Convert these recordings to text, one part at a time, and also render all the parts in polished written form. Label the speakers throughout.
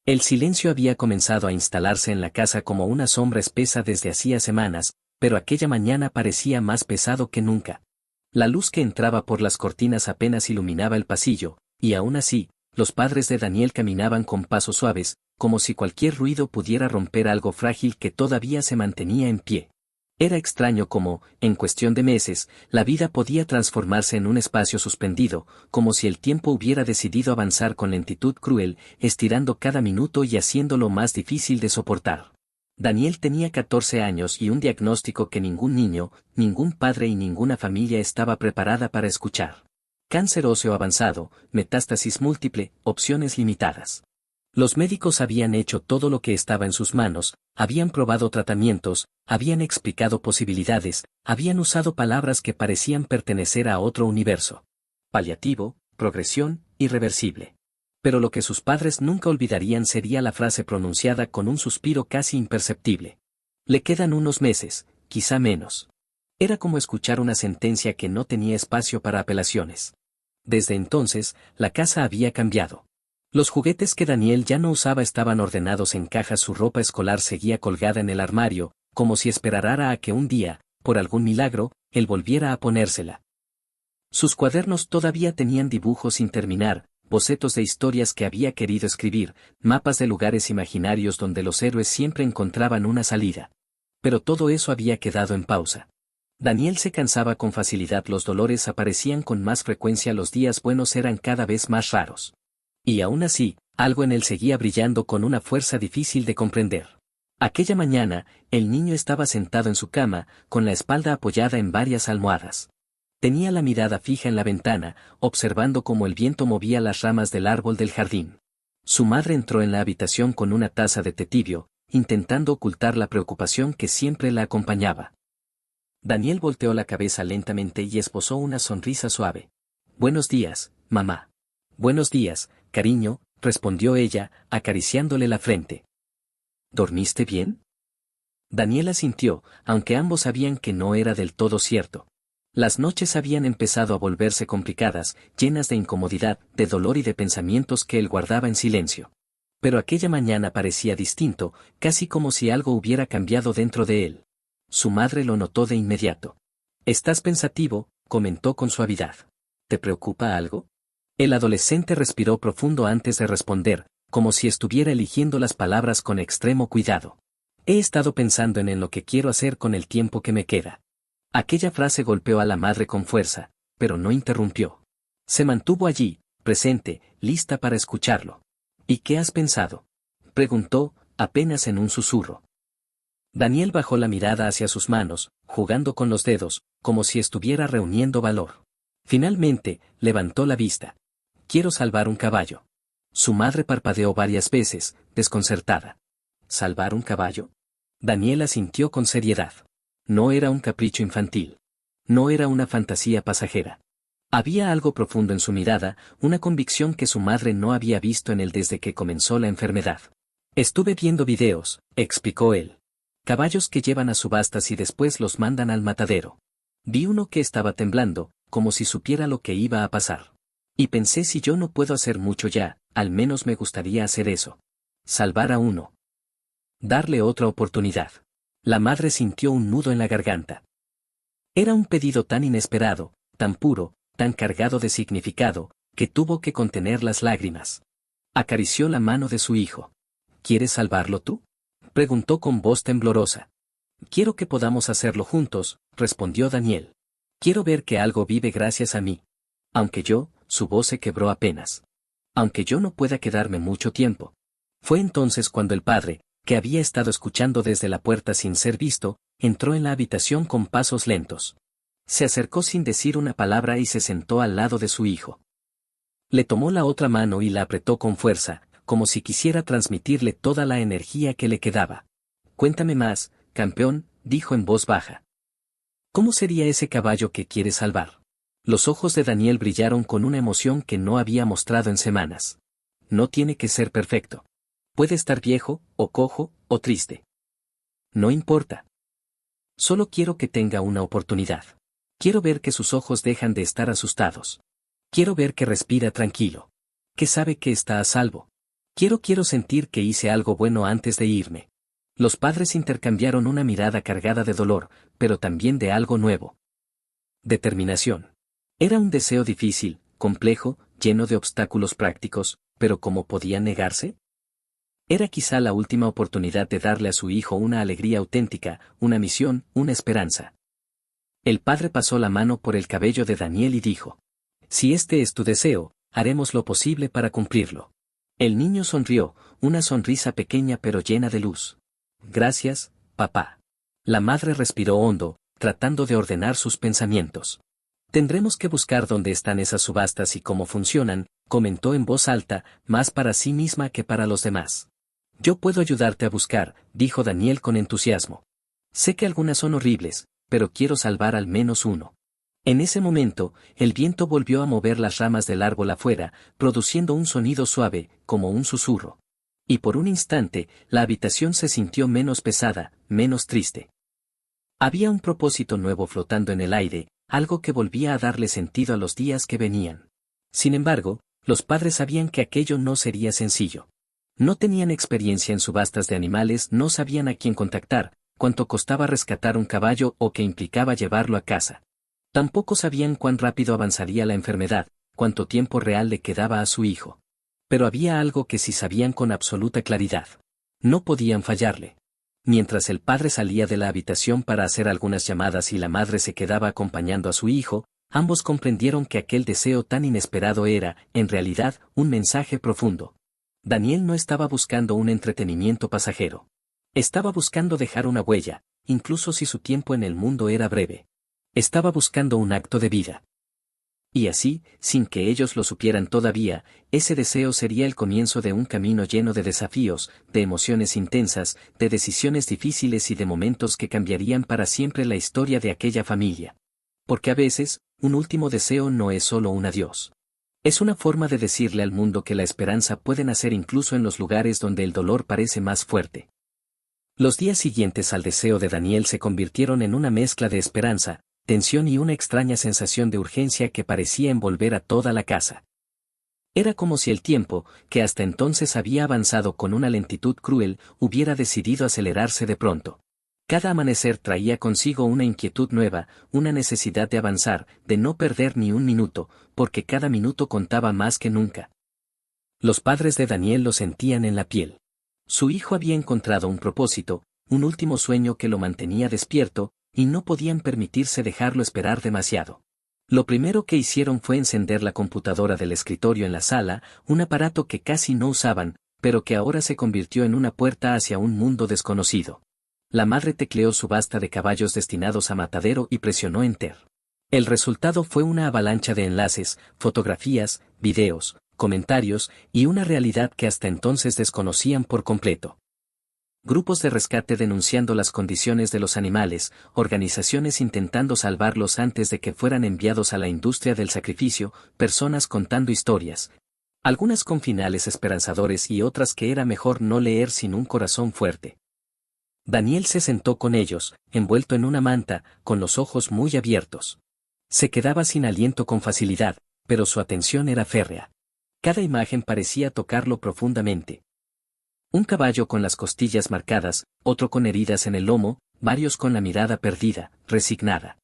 Speaker 1: El silencio había comenzado a instalarse en la casa como una sombra espesa desde hacía semanas, pero aquella mañana parecía más pesado que nunca. La luz que entraba por las cortinas apenas iluminaba el pasillo, y aún así, los padres de Daniel caminaban con pasos suaves, como si cualquier ruido pudiera romper algo frágil que todavía se mantenía en pie. Era extraño cómo, en cuestión de meses, la vida podía transformarse en un espacio suspendido, como si el tiempo hubiera decidido avanzar con lentitud cruel, estirando cada minuto y haciéndolo más difícil de soportar. Daniel tenía 14 años y un diagnóstico que ningún niño, ningún padre y ninguna familia estaba preparada para escuchar. Cáncer óseo avanzado, metástasis múltiple, opciones limitadas. Los médicos habían hecho todo lo que estaba en sus manos, habían probado tratamientos, habían explicado posibilidades, habían usado palabras que parecían pertenecer a otro universo. Paliativo, progresión, irreversible. Pero lo que sus padres nunca olvidarían sería la frase pronunciada con un suspiro casi imperceptible. Le quedan unos meses, quizá menos. Era como escuchar una sentencia que no tenía espacio para apelaciones. Desde entonces, la casa había cambiado. Los juguetes que Daniel ya no usaba estaban ordenados en cajas, su ropa escolar seguía colgada en el armario, como si esperara a que un día, por algún milagro, él volviera a ponérsela. Sus cuadernos todavía tenían dibujos sin terminar, bocetos de historias que había querido escribir, mapas de lugares imaginarios donde los héroes siempre encontraban una salida. Pero todo eso había quedado en pausa. Daniel se cansaba con facilidad, los dolores aparecían con más frecuencia, los días buenos eran cada vez más raros. Y aún así, algo en él seguía brillando con una fuerza difícil de comprender. Aquella mañana, el niño estaba sentado en su cama, con la espalda apoyada en varias almohadas. Tenía la mirada fija en la ventana, observando cómo el viento movía las ramas del árbol del jardín. Su madre entró en la habitación con una taza de té tibio, intentando ocultar la preocupación que siempre la acompañaba. Daniel volteó la cabeza lentamente y esbozó una sonrisa suave. «Buenos días, mamá». «Buenos días, cariño», respondió ella, acariciándole la frente. «¿Dormiste bien?». Daniel asintió, aunque ambos sabían que no era del todo cierto. Las noches habían empezado a volverse complicadas, llenas de incomodidad, de dolor y de pensamientos que él guardaba en silencio. Pero aquella mañana parecía distinto, casi como si algo hubiera cambiado dentro de él. Su madre lo notó de inmediato. «Estás pensativo», comentó con suavidad. «¿Te preocupa algo?». El adolescente respiró profundo antes de responder, como si estuviera eligiendo las palabras con extremo cuidado. «He estado pensando en lo que quiero hacer con el tiempo que me queda». Aquella frase golpeó a la madre con fuerza, pero no interrumpió. Se mantuvo allí, presente, lista para escucharlo. «¿Y qué has pensado?», preguntó, apenas en un susurro. Daniel bajó la mirada hacia sus manos, jugando con los dedos, como si estuviera reuniendo valor. Finalmente, levantó la vista. «Quiero salvar un caballo». Su madre parpadeó varias veces, desconcertada. ¿Salvar un caballo? Daniel asintió con seriedad. No era un capricho infantil. No era una fantasía pasajera. Había algo profundo en su mirada, una convicción que su madre no había visto en él desde que comenzó la enfermedad. «Estuve viendo videos», explicó él. «Caballos que llevan a subastas y después los mandan al matadero. Vi uno que estaba temblando, como si supiera lo que iba a pasar. Y pensé, si yo no puedo hacer mucho ya, al menos me gustaría hacer eso. Salvar a uno. Darle otra oportunidad». La madre sintió un nudo en la garganta. Era un pedido tan inesperado, tan puro, tan cargado de significado, que tuvo que contener las lágrimas. Acarició la mano de su hijo. «¿Quieres salvarlo tú?», preguntó con voz temblorosa. «Quiero que podamos hacerlo juntos», respondió Daniel. «Quiero ver que algo vive gracias a mí. Aunque yo», su voz se quebró apenas. «Aunque yo no pueda quedarme mucho tiempo». Fue entonces cuando el padre, que había estado escuchando desde la puerta sin ser visto, entró en la habitación con pasos lentos. Se acercó sin decir una palabra y se sentó al lado de su hijo. Le tomó la otra mano y la apretó con fuerza, como si quisiera transmitirle toda la energía que le quedaba. «Cuéntame más, campeón», dijo en voz baja. «¿Cómo sería ese caballo que quieres salvar?». Los ojos de Daniel brillaron con una emoción que no había mostrado en semanas. «No tiene que ser perfecto. Puede estar viejo, o cojo, o triste. No importa. Solo quiero que tenga una oportunidad. Quiero ver que sus ojos dejan de estar asustados. Quiero ver que respira tranquilo. Que sabe que está a salvo. Quiero sentir que hice algo bueno antes de irme. Los padres intercambiaron una mirada cargada de dolor, pero también de algo nuevo. Determinación. Era un deseo difícil, complejo, lleno de obstáculos prácticos, pero ¿cómo podían negarse? Era quizá la última oportunidad de darle a su hijo una alegría auténtica, una misión, una esperanza. El padre pasó la mano por el cabello de Daniel y dijo: «Si este es tu deseo, haremos lo posible para cumplirlo». El niño sonrió, una sonrisa pequeña pero llena de luz. «Gracias, papá». La madre respiró hondo, tratando de ordenar sus pensamientos. «Tendremos que buscar dónde están esas subastas y cómo funcionan», comentó en voz alta, más para sí misma que para los demás. «Yo puedo ayudarte a buscar», dijo Daniel con entusiasmo. «Sé que algunas son horribles, pero quiero salvar al menos uno». En ese momento, el viento volvió a mover las ramas del árbol afuera, produciendo un sonido suave, como un susurro. Y por un instante, la habitación se sintió menos pesada, menos triste. Había un propósito nuevo flotando en el aire, algo que volvía a darle sentido a los días que venían. Sin embargo, los padres sabían que aquello no sería sencillo. No tenían experiencia en subastas de animales, no sabían a quién contactar, cuánto costaba rescatar un caballo o qué implicaba llevarlo a casa. Tampoco sabían cuán rápido avanzaría la enfermedad, cuánto tiempo real le quedaba a su hijo. Pero había algo que sí sabían con absoluta claridad. No podían fallarle. Mientras el padre salía de la habitación para hacer algunas llamadas y la madre se quedaba acompañando a su hijo, ambos comprendieron que aquel deseo tan inesperado era, en realidad, un mensaje profundo. Daniel no estaba buscando un entretenimiento pasajero. Estaba buscando dejar una huella, incluso si su tiempo en el mundo era breve. Estaba buscando un acto de vida. Y así, sin que ellos lo supieran todavía, ese deseo sería el comienzo de un camino lleno de desafíos, de emociones intensas, de decisiones difíciles y de momentos que cambiarían para siempre la historia de aquella familia. Porque a veces, un último deseo no es solo un adiós. Es una forma de decirle al mundo que la esperanza puede nacer incluso en los lugares donde el dolor parece más fuerte. Los días siguientes al deseo de Daniel se convirtieron en una mezcla de esperanza, tensión y una extraña sensación de urgencia que parecía envolver a toda la casa. Era como si el tiempo, que hasta entonces había avanzado con una lentitud cruel, hubiera decidido acelerarse de pronto. Cada amanecer traía consigo una inquietud nueva, una necesidad de avanzar, de no perder ni un minuto, porque cada minuto contaba más que nunca. Los padres de Daniel lo sentían en la piel. Su hijo había encontrado un propósito, un último sueño que lo mantenía despierto, y no podían permitirse dejarlo esperar demasiado. Lo primero que hicieron fue encender la computadora del escritorio en la sala, un aparato que casi no usaban, pero que ahora se convirtió en una puerta hacia un mundo desconocido. La madre tecleó subasta de caballos destinados a matadero y presionó Enter. El resultado fue una avalancha de enlaces, fotografías, videos, comentarios y una realidad que hasta entonces desconocían por completo. Grupos de rescate denunciando las condiciones de los animales, organizaciones intentando salvarlos antes de que fueran enviados a la industria del sacrificio, personas contando historias, algunas con finales esperanzadores y otras que era mejor no leer sin un corazón fuerte. Daniel se sentó con ellos, envuelto en una manta, con los ojos muy abiertos. Se quedaba sin aliento con facilidad, pero su atención era férrea. Cada imagen parecía tocarlo profundamente. Un caballo con las costillas marcadas, otro con heridas en el lomo, varios con la mirada perdida, resignada.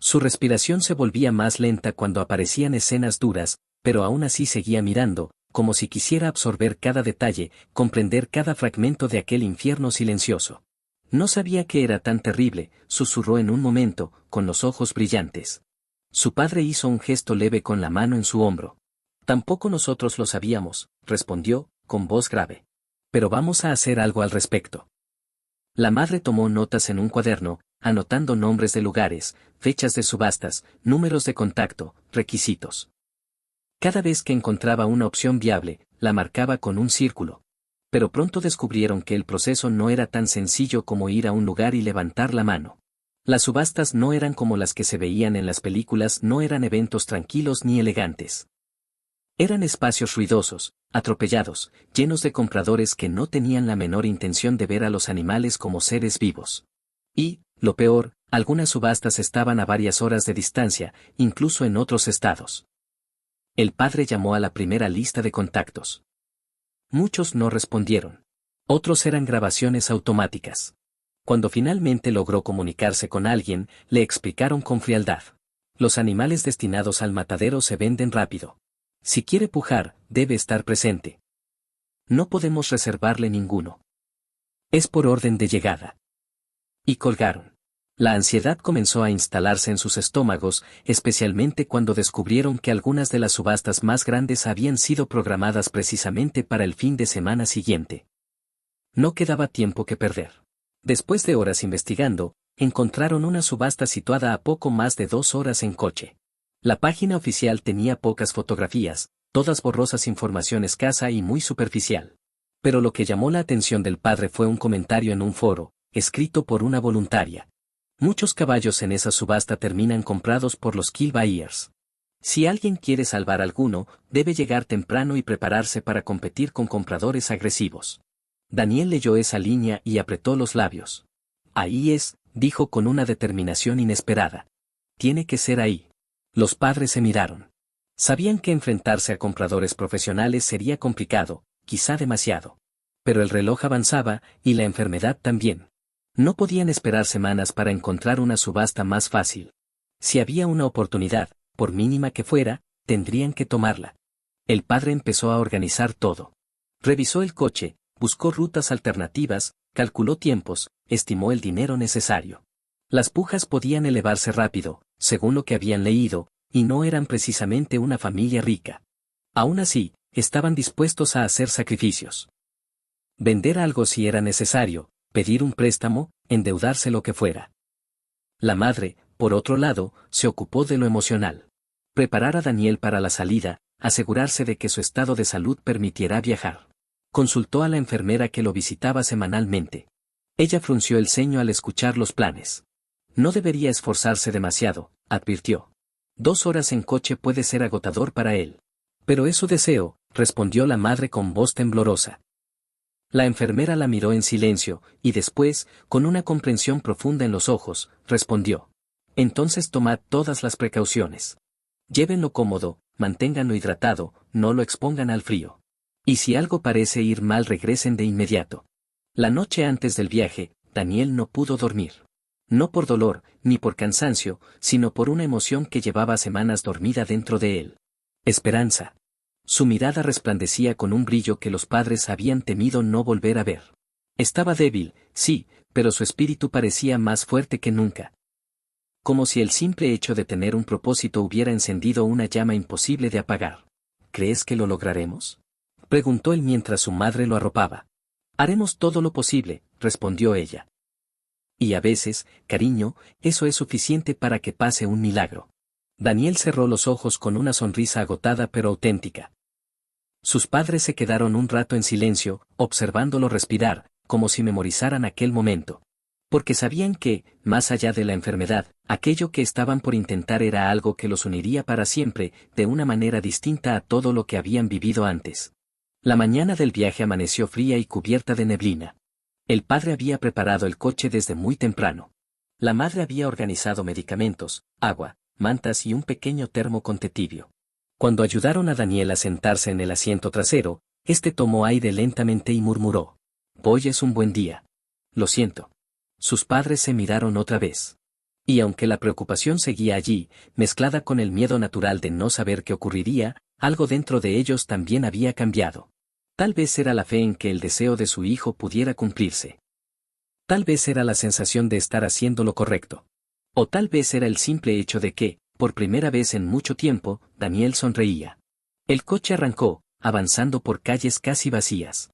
Speaker 1: Su respiración se volvía más lenta cuando aparecían escenas duras, pero aún así seguía mirando, como si quisiera absorber cada detalle, comprender cada fragmento de aquel infierno silencioso. No sabía qué era tan terrible, susurró en un momento, con los ojos brillantes. Su padre hizo un gesto leve con la mano en su hombro. Tampoco nosotros lo sabíamos, respondió, con voz grave. Pero vamos a hacer algo al respecto. La madre tomó notas en un cuaderno, anotando nombres de lugares, fechas de subastas, números de contacto, requisitos. Cada vez que encontraba una opción viable, la marcaba con un círculo. Pero pronto descubrieron que el proceso no era tan sencillo como ir a un lugar y levantar la mano. Las subastas no eran como las que se veían en las películas, no eran eventos tranquilos ni elegantes. Eran espacios ruidosos, atropellados, llenos de compradores que no tenían la menor intención de ver a los animales como seres vivos. Y, lo peor, algunas subastas estaban a varias horas de distancia, incluso en otros estados. El padre llamó a la primera lista de contactos. Muchos no respondieron. Otros eran grabaciones automáticas. Cuando finalmente logró comunicarse con alguien, le explicaron con frialdad. Los animales destinados al matadero se venden rápido. Si quiere pujar, debe estar presente. No podemos reservarle ninguno. Es por orden de llegada. Y colgaron. La ansiedad comenzó a instalarse en sus estómagos, especialmente cuando descubrieron que algunas de las subastas más grandes habían sido programadas precisamente para el fin de semana siguiente. No quedaba tiempo que perder. Después de horas investigando, encontraron una subasta situada a poco más de 2 horas en coche. La página oficial tenía pocas fotografías, todas borrosas, información escasa y muy superficial. Pero lo que llamó la atención del padre fue un comentario en un foro, escrito por una voluntaria. Muchos caballos en esa subasta terminan comprados por los kill buyers. Si alguien quiere salvar alguno, debe llegar temprano y prepararse para competir con compradores agresivos. Daniel leyó esa línea y apretó los labios. Ahí es, dijo con una determinación inesperada. Tiene que ser ahí. Los padres se miraron. Sabían que enfrentarse a compradores profesionales sería complicado, quizá demasiado. Pero el reloj avanzaba, y la enfermedad también. No podían esperar semanas para encontrar una subasta más fácil. Si había una oportunidad, por mínima que fuera, tendrían que tomarla. El padre empezó a organizar todo. Revisó el coche, buscó rutas alternativas, calculó tiempos, estimó el dinero necesario. Las pujas podían elevarse rápido, según lo que habían leído, y no eran precisamente una familia rica. Aún así, estaban dispuestos a hacer sacrificios. Vender algo si era necesario, pedir un préstamo, endeudarse lo que fuera. La madre, por otro lado, se ocupó de lo emocional. Preparar a Daniel para la salida, asegurarse de que su estado de salud permitiera viajar. Consultó a la enfermera que lo visitaba semanalmente. Ella frunció el ceño al escuchar los planes. No debería esforzarse demasiado, advirtió. 2 horas en coche puede ser agotador para él. Pero es su deseo, respondió la madre con voz temblorosa. La enfermera la miró en silencio, y después, con una comprensión profunda en los ojos, respondió. Entonces tomad todas las precauciones. Llévenlo cómodo, manténganlo hidratado, no lo expongan al frío. Y si algo parece ir mal, regresen de inmediato. La noche antes del viaje, Daniel no pudo dormir. No por dolor, ni por cansancio, sino por una emoción que llevaba semanas dormida dentro de él. Esperanza. Su mirada resplandecía con un brillo que los padres habían temido no volver a ver. Estaba débil, sí, pero su espíritu parecía más fuerte que nunca. Como si el simple hecho de tener un propósito hubiera encendido una llama imposible de apagar. ¿Crees que lo lograremos?, preguntó él mientras su madre lo arropaba. Haremos todo lo posible, respondió ella. Y a veces, cariño, eso es suficiente para que pase un milagro. Daniel cerró los ojos con una sonrisa agotada pero auténtica. Sus padres se quedaron un rato en silencio, observándolo respirar, como si memorizaran aquel momento. Porque sabían que, más allá de la enfermedad, aquello que estaban por intentar era algo que los uniría para siempre, de una manera distinta a todo lo que habían vivido antes. La mañana del viaje amaneció fría y cubierta de neblina. El padre había preparado el coche desde muy temprano. La madre había organizado medicamentos, agua, mantas y un pequeño termo con té tibio. Cuando ayudaron a Daniel a sentarse en el asiento trasero, este tomó aire lentamente y murmuró. Hoy es un buen día. Lo siento. Sus padres se miraron otra vez. Y aunque la preocupación seguía allí, mezclada con el miedo natural de no saber qué ocurriría, algo dentro de ellos también había cambiado. Tal vez era la fe en que el deseo de su hijo pudiera cumplirse. Tal vez era la sensación de estar haciendo lo correcto. O tal vez era el simple hecho de que, por primera vez en mucho tiempo, Daniel sonreía. El coche arrancó, avanzando por calles casi vacías.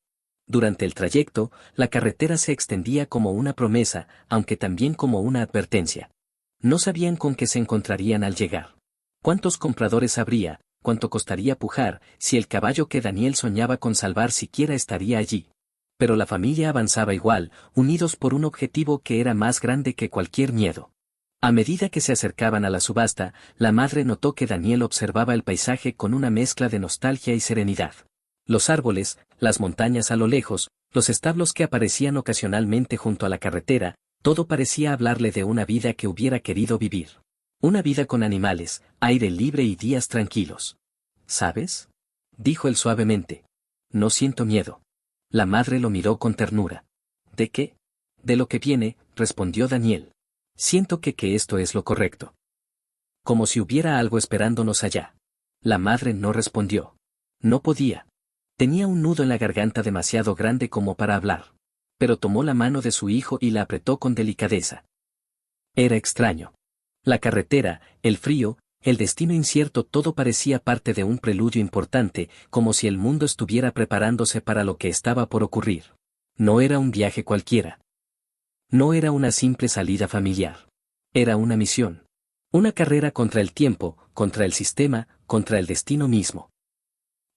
Speaker 1: Durante el trayecto, la carretera se extendía como una promesa, aunque también como una advertencia. No sabían con qué se encontrarían al llegar. ¿Cuántos compradores habría? ¿Cuánto costaría pujar, si el caballo que Daniel soñaba con salvar siquiera estaría allí? Pero la familia avanzaba igual, unidos por un objetivo que era más grande que cualquier miedo. A medida que se acercaban a la subasta, la madre notó que Daniel observaba el paisaje con una mezcla de nostalgia y serenidad. Los árboles, las montañas a lo lejos, los establos que aparecían ocasionalmente junto a la carretera, todo parecía hablarle de una vida que hubiera querido vivir. Una vida con animales, aire libre y días tranquilos. ¿Sabes?, dijo él suavemente. No siento miedo. La madre lo miró con ternura. ¿De qué? De lo que viene, respondió Daniel. Siento que esto es lo correcto. Como si hubiera algo esperándonos allá. La madre no respondió. No podía. Tenía un nudo en la garganta demasiado grande como para hablar. Pero tomó la mano de su hijo y la apretó con delicadeza. Era extraño. La carretera, el frío, el destino incierto, todo parecía parte de un preludio importante, como si el mundo estuviera preparándose para lo que estaba por ocurrir. No era un viaje cualquiera. No era una simple salida familiar. Era una misión. Una carrera contra el tiempo, contra el sistema, contra el destino mismo.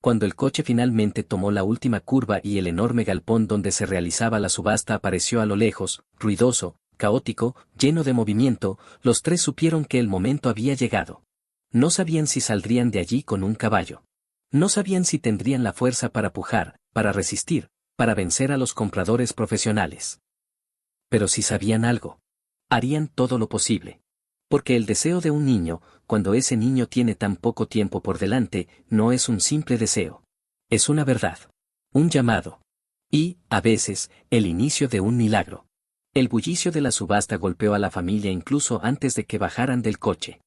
Speaker 1: Cuando el coche finalmente tomó la última curva y el enorme galpón donde se realizaba la subasta apareció a lo lejos, ruidoso, caótico, lleno de movimiento, los tres supieron que el momento había llegado. No sabían si saldrían de allí con un caballo. No sabían si tendrían la fuerza para pujar, para resistir, para vencer a los compradores profesionales. Pero si sabían algo. Harían todo lo posible. Porque el deseo de un niño, cuando ese niño tiene tan poco tiempo por delante, no es un simple deseo. Es una verdad. Un llamado. Y, a veces, el inicio de un milagro. El bullicio de la subasta golpeó a la familia incluso antes de que bajaran del coche.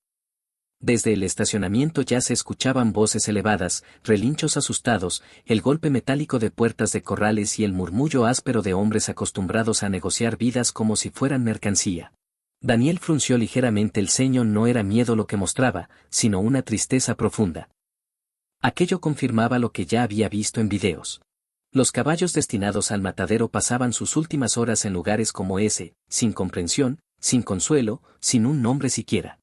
Speaker 1: Desde el estacionamiento ya se escuchaban voces elevadas, relinchos asustados, el golpe metálico de puertas de corrales y el murmullo áspero de hombres acostumbrados a negociar vidas como si fueran mercancía. Daniel frunció ligeramente el ceño. No era miedo lo que mostraba, sino una tristeza profunda. Aquello confirmaba lo que ya había visto en videos. Los caballos destinados al matadero pasaban sus últimas horas en lugares como ese, sin comprensión, sin consuelo, sin un nombre siquiera.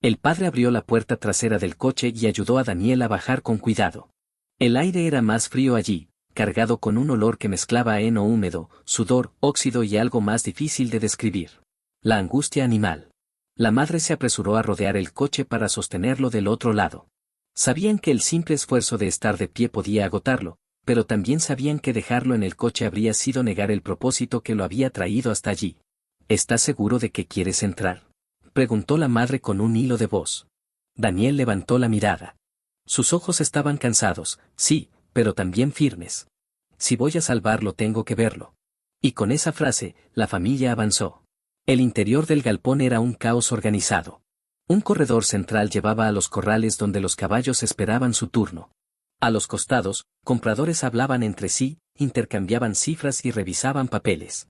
Speaker 1: El padre abrió la puerta trasera del coche y ayudó a Daniel a bajar con cuidado. El aire era más frío allí, cargado con un olor que mezclaba heno húmedo, sudor, óxido y algo más difícil de describir. La angustia animal. La madre se apresuró a rodear el coche para sostenerlo del otro lado. Sabían que el simple esfuerzo de estar de pie podía agotarlo, pero también sabían que dejarlo en el coche habría sido negar el propósito que lo había traído hasta allí. ¿Estás seguro de que quieres entrar?, preguntó la madre con un hilo de voz. Daniel levantó la mirada. Sus ojos estaban cansados, sí, pero también firmes. Si voy a salvarlo tengo que verlo. Y con esa frase, la familia avanzó. El interior del galpón era un caos organizado. Un corredor central llevaba a los corrales donde los caballos esperaban su turno. A los costados, compradores hablaban entre sí, intercambiaban cifras y revisaban papeles.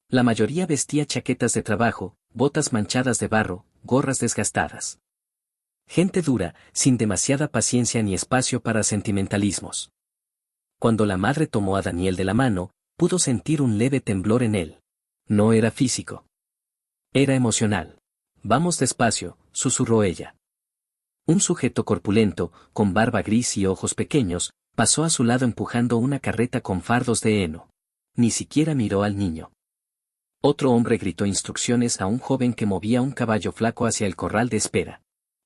Speaker 1: La mayoría vestía chaquetas de trabajo, botas manchadas de barro, gorras desgastadas. Gente dura, sin demasiada paciencia ni espacio para sentimentalismos. Cuando la madre tomó a Daniel de la mano, pudo sentir un leve temblor en él. No era físico. Era emocional. Vamos despacio, susurró ella. Un sujeto corpulento, con barba gris y ojos pequeños, pasó a su lado empujando una carreta con fardos de heno. Ni siquiera miró al niño. Otro hombre gritó instrucciones a un joven que movía un caballo flaco hacia el corral de espera.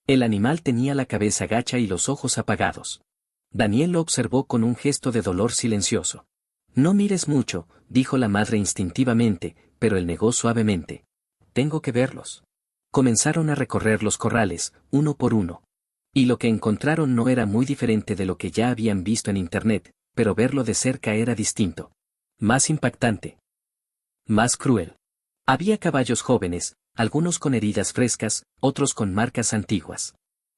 Speaker 1: El animal tenía la cabeza gacha y los ojos apagados. Daniel lo observó con un gesto de dolor silencioso. No mires mucho, dijo la madre instintivamente, pero él negó suavemente. Tengo que verlos. Comenzaron a recorrer los corrales, uno por uno. Y lo que encontraron no era muy diferente de lo que ya habían visto en internet, pero verlo de cerca era distinto. Más impactante. Más cruel. Había caballos jóvenes, algunos con heridas frescas, otros con marcas antiguas.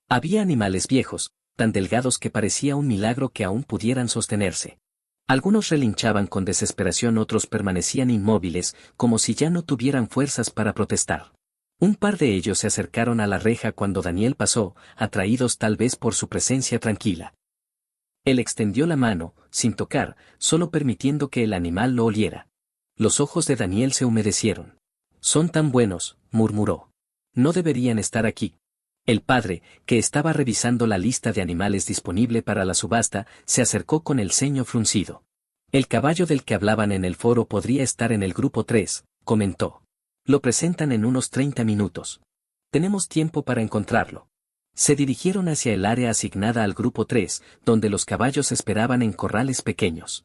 Speaker 1: Había animales viejos, tan delgados que parecía un milagro que aún pudieran sostenerse. Algunos relinchaban con desesperación, otros permanecían inmóviles, como si ya no tuvieran fuerzas para protestar. Un par de ellos se acercaron a la reja cuando Daniel pasó, atraídos tal vez por su presencia tranquila. Él extendió la mano, sin tocar, solo permitiendo que el animal lo oliera. Los ojos de Daniel se humedecieron. Son tan buenos, murmuró. No deberían estar aquí. El padre, que estaba revisando la lista de animales disponible para la subasta, se acercó con el ceño fruncido. El caballo del que hablaban en el foro podría estar en el grupo 3, comentó. Lo presentan en unos 30 minutos. Tenemos tiempo para encontrarlo. Se dirigieron hacia el área asignada al grupo 3, donde los caballos esperaban en corrales pequeños.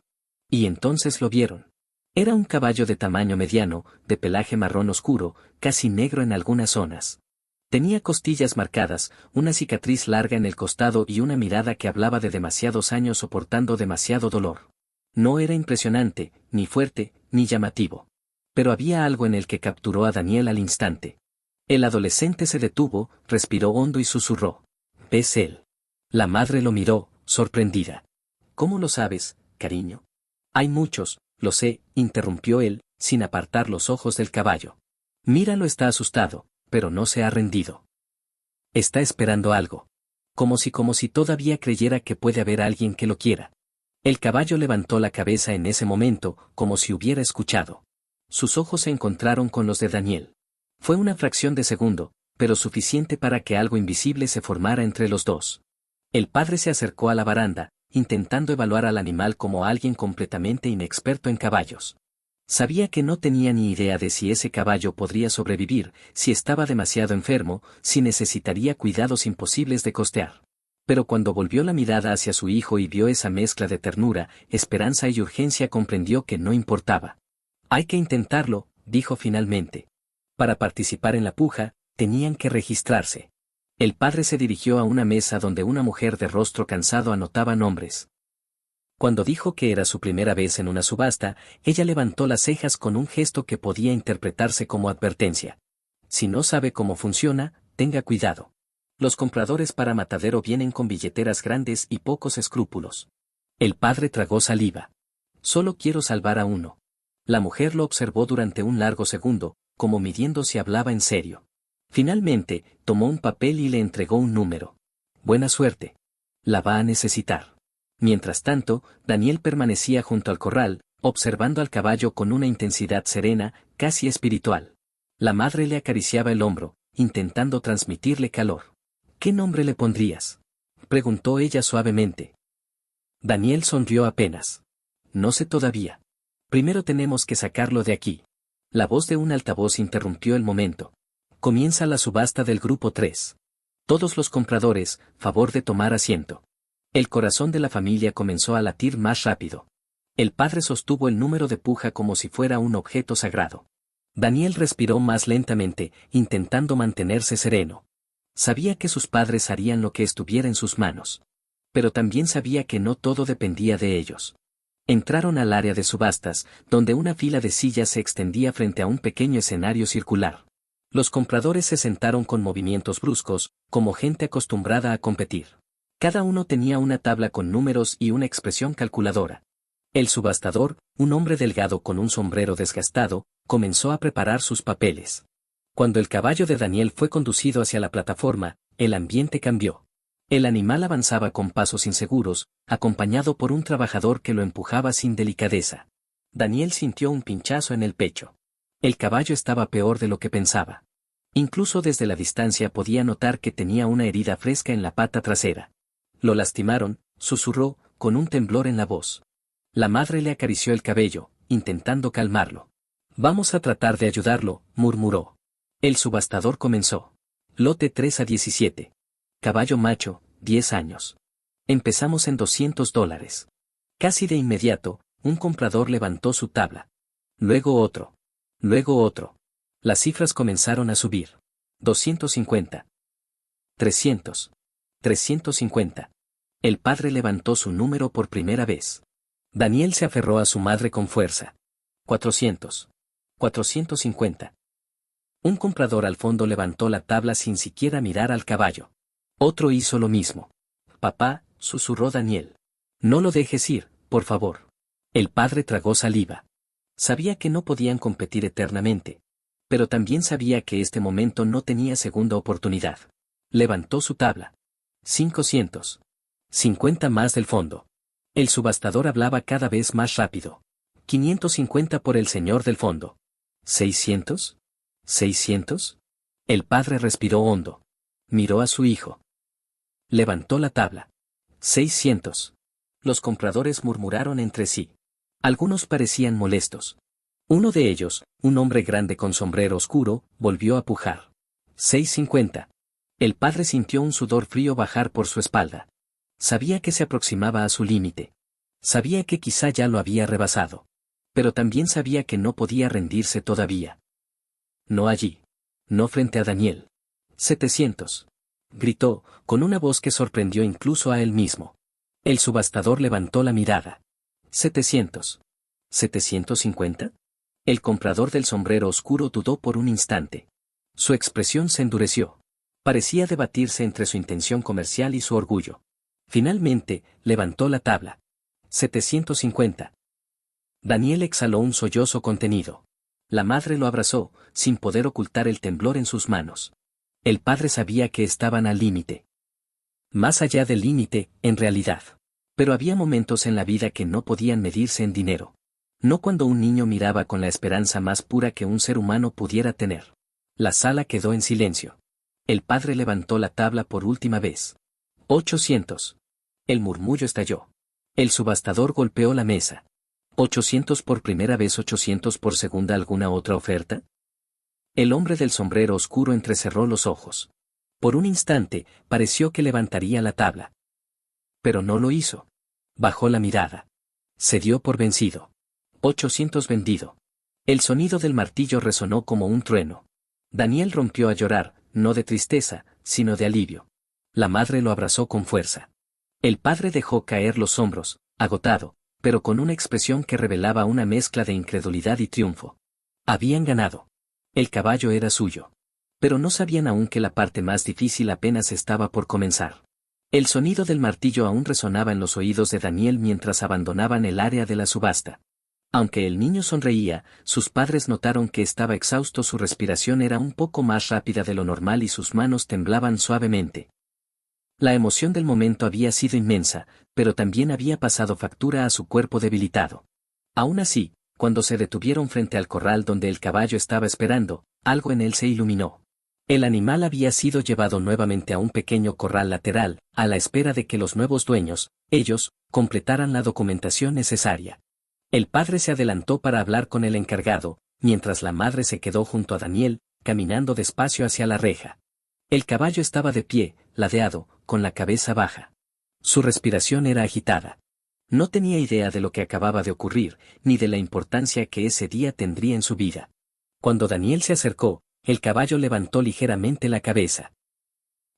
Speaker 1: Y entonces lo vieron. Era un caballo de tamaño mediano, de pelaje marrón oscuro, casi negro en algunas zonas. Tenía costillas marcadas, una cicatriz larga en el costado y una mirada que hablaba de demasiados años soportando demasiado dolor. No era impresionante, ni fuerte, ni llamativo. Pero había algo en el que capturó a Daniel al instante. El adolescente se detuvo, respiró hondo y susurró. ¿Ves él? La madre lo miró, sorprendida. ¿Cómo lo sabes, cariño? Hay muchos, lo sé, interrumpió él, sin apartar los ojos del caballo. Míralo, está asustado, pero no se ha rendido. Está esperando algo. Como si todavía creyera que puede haber alguien que lo quiera. El caballo levantó la cabeza en ese momento, como si hubiera escuchado. Sus ojos se encontraron con los de Daniel. Fue una fracción de segundo, pero suficiente para que algo invisible se formara entre los dos. El padre se acercó a la baranda, intentando evaluar al animal como alguien completamente inexperto en caballos. Sabía que no tenía ni idea de si ese caballo podría sobrevivir, si estaba demasiado enfermo, si necesitaría cuidados imposibles de costear. Pero cuando volvió la mirada hacia su hijo y vio esa mezcla de ternura, esperanza y urgencia, comprendió que no importaba. Hay que intentarlo, dijo finalmente. Para participar en la puja, tenían que registrarse. El padre se dirigió a una mesa donde una mujer de rostro cansado anotaba nombres. Cuando dijo que era su primera vez en una subasta, ella levantó las cejas con un gesto que podía interpretarse como advertencia. Si no sabe cómo funciona, tenga cuidado. Los compradores para matadero vienen con billeteras grandes y pocos escrúpulos. El padre tragó saliva. Solo quiero salvar a uno. La mujer lo observó durante un largo segundo, como midiendo si hablaba en serio. Finalmente, tomó un papel y le entregó un número. Buena suerte. La va a necesitar. Mientras tanto, Daniel permanecía junto al corral, observando al caballo con una intensidad serena, casi espiritual. La madre le acariciaba el hombro, intentando transmitirle calor. ¿Qué nombre le pondrías?, preguntó ella suavemente. Daniel sonrió apenas. No sé todavía. Primero tenemos que sacarlo de aquí. La voz de un altavoz interrumpió el momento. Comienza la subasta del grupo 3. Todos los compradores, favor de tomar asiento. El corazón de la familia comenzó a latir más rápido. El padre sostuvo el número de puja como si fuera un objeto sagrado. Daniel respiró más lentamente, intentando mantenerse sereno. Sabía que sus padres harían lo que estuviera en sus manos. Pero también sabía que no todo dependía de ellos. Entraron al área de subastas, donde una fila de sillas se extendía frente a un pequeño escenario circular. Los compradores se sentaron con movimientos bruscos, como gente acostumbrada a competir. Cada uno tenía una tabla con números y una expresión calculadora. El subastador, un hombre delgado con un sombrero desgastado, comenzó a preparar sus papeles. Cuando el caballo de Daniel fue conducido hacia la plataforma, el ambiente cambió. El animal avanzaba con pasos inseguros, acompañado por un trabajador que lo empujaba sin delicadeza. Daniel sintió un pinchazo en el pecho. El caballo estaba peor de lo que pensaba. Incluso desde la distancia podía notar que tenía una herida fresca en la pata trasera. Lo lastimaron, susurró, con un temblor en la voz. La madre le acarició el cabello, intentando calmarlo. Vamos a tratar de ayudarlo, murmuró. El subastador comenzó. Lote 3 a 17. Caballo macho, 10 años. Empezamos en $200. Casi de inmediato, un comprador levantó su tabla. Luego otro. Luego otro. Las cifras comenzaron a subir. 250. 300. 350. El padre levantó su número por primera vez. Daniel se aferró a su madre con fuerza. 400. 450. Un comprador al fondo levantó la tabla sin siquiera mirar al caballo. Otro hizo lo mismo. Papá, susurró Daniel. No lo dejes ir, por favor. El padre tragó saliva. Sabía que no podían competir eternamente. Pero también sabía que este momento no tenía segunda oportunidad. Levantó su tabla. 500. 50 más del fondo. El subastador hablaba cada vez más rápido. 550 por el señor del fondo. 600. 600. El padre respiró hondo. Miró a su hijo. Levantó la tabla. 600. Los compradores murmuraron entre sí. Algunos parecían molestos. Uno de ellos, un hombre grande con sombrero oscuro, volvió a pujar. 650. El padre sintió un sudor frío bajar por su espalda. Sabía que se aproximaba a su límite. Sabía que quizá ya lo había rebasado. Pero también sabía que no podía rendirse todavía. No allí. No frente a Daniel. 700. Gritó, con una voz que sorprendió incluso a él mismo. El subastador levantó la mirada. 700. ¿750? El comprador del sombrero oscuro dudó por un instante. Su expresión se endureció. Parecía debatirse entre su intención comercial y su orgullo. Finalmente, levantó la tabla. 750. Daniel exhaló un sollozo contenido. La madre lo abrazó, sin poder ocultar el temblor en sus manos. El padre sabía que estaban al límite. Más allá del límite, en realidad. Pero había momentos en la vida que no podían medirse en dinero. No cuando un niño miraba con la esperanza más pura que un ser humano pudiera tener. La sala quedó en silencio. El padre levantó la tabla por última vez. 800. El murmullo estalló. El subastador golpeó la mesa. 800 por primera vez, 800 por segunda. ¿Alguna otra oferta? El hombre del sombrero oscuro entrecerró los ojos. Por un instante, pareció que levantaría la tabla. Pero no lo hizo. Bajó la mirada. Se dio por vencido. 800 vendido. El sonido del martillo resonó como un trueno. Daniel rompió a llorar, no de tristeza, sino de alivio. La madre lo abrazó con fuerza. El padre dejó caer los hombros, agotado, pero con una expresión que revelaba una mezcla de incredulidad y triunfo. Habían ganado. El caballo era suyo. Pero no sabían aún que la parte más difícil apenas estaba por comenzar. El sonido del martillo aún resonaba en los oídos de Daniel mientras abandonaban el área de la subasta. Aunque el niño sonreía, sus padres notaron que estaba exhausto, su respiración era un poco más rápida de lo normal y sus manos temblaban suavemente. La emoción del momento había sido inmensa, pero también había pasado factura a su cuerpo debilitado. Aún así, cuando se detuvieron frente al corral donde el caballo estaba esperando, algo en él se iluminó. El animal había sido llevado nuevamente a un pequeño corral lateral, a la espera de que los nuevos dueños, ellos, completaran la documentación necesaria. El padre se adelantó para hablar con el encargado, mientras la madre se quedó junto a Daniel, caminando despacio hacia la reja. El caballo estaba de pie, ladeado, con la cabeza baja. Su respiración era agitada. No tenía idea de lo que acababa de ocurrir, ni de la importancia que ese día tendría en su vida. Cuando Daniel se acercó, el caballo levantó ligeramente la cabeza.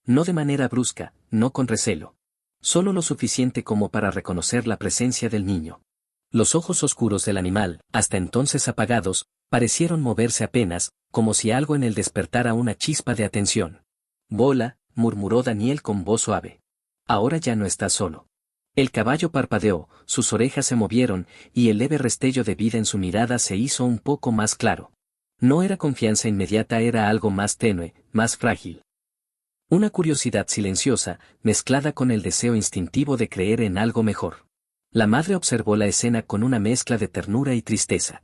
Speaker 1: No de manera brusca, no con recelo. Solo lo suficiente como para reconocer la presencia del niño. Los ojos oscuros del animal, hasta entonces apagados, parecieron moverse apenas, como si algo en él despertara una chispa de atención. «Bola», murmuró Daniel con voz suave. «Ahora ya no estás solo». El caballo parpadeó, sus orejas se movieron, y el leve destello de vida en su mirada se hizo un poco más claro. No era confianza inmediata, era algo más tenue, más frágil. Una curiosidad silenciosa, mezclada con el deseo instintivo de creer en algo mejor. La madre observó la escena con una mezcla de ternura y tristeza.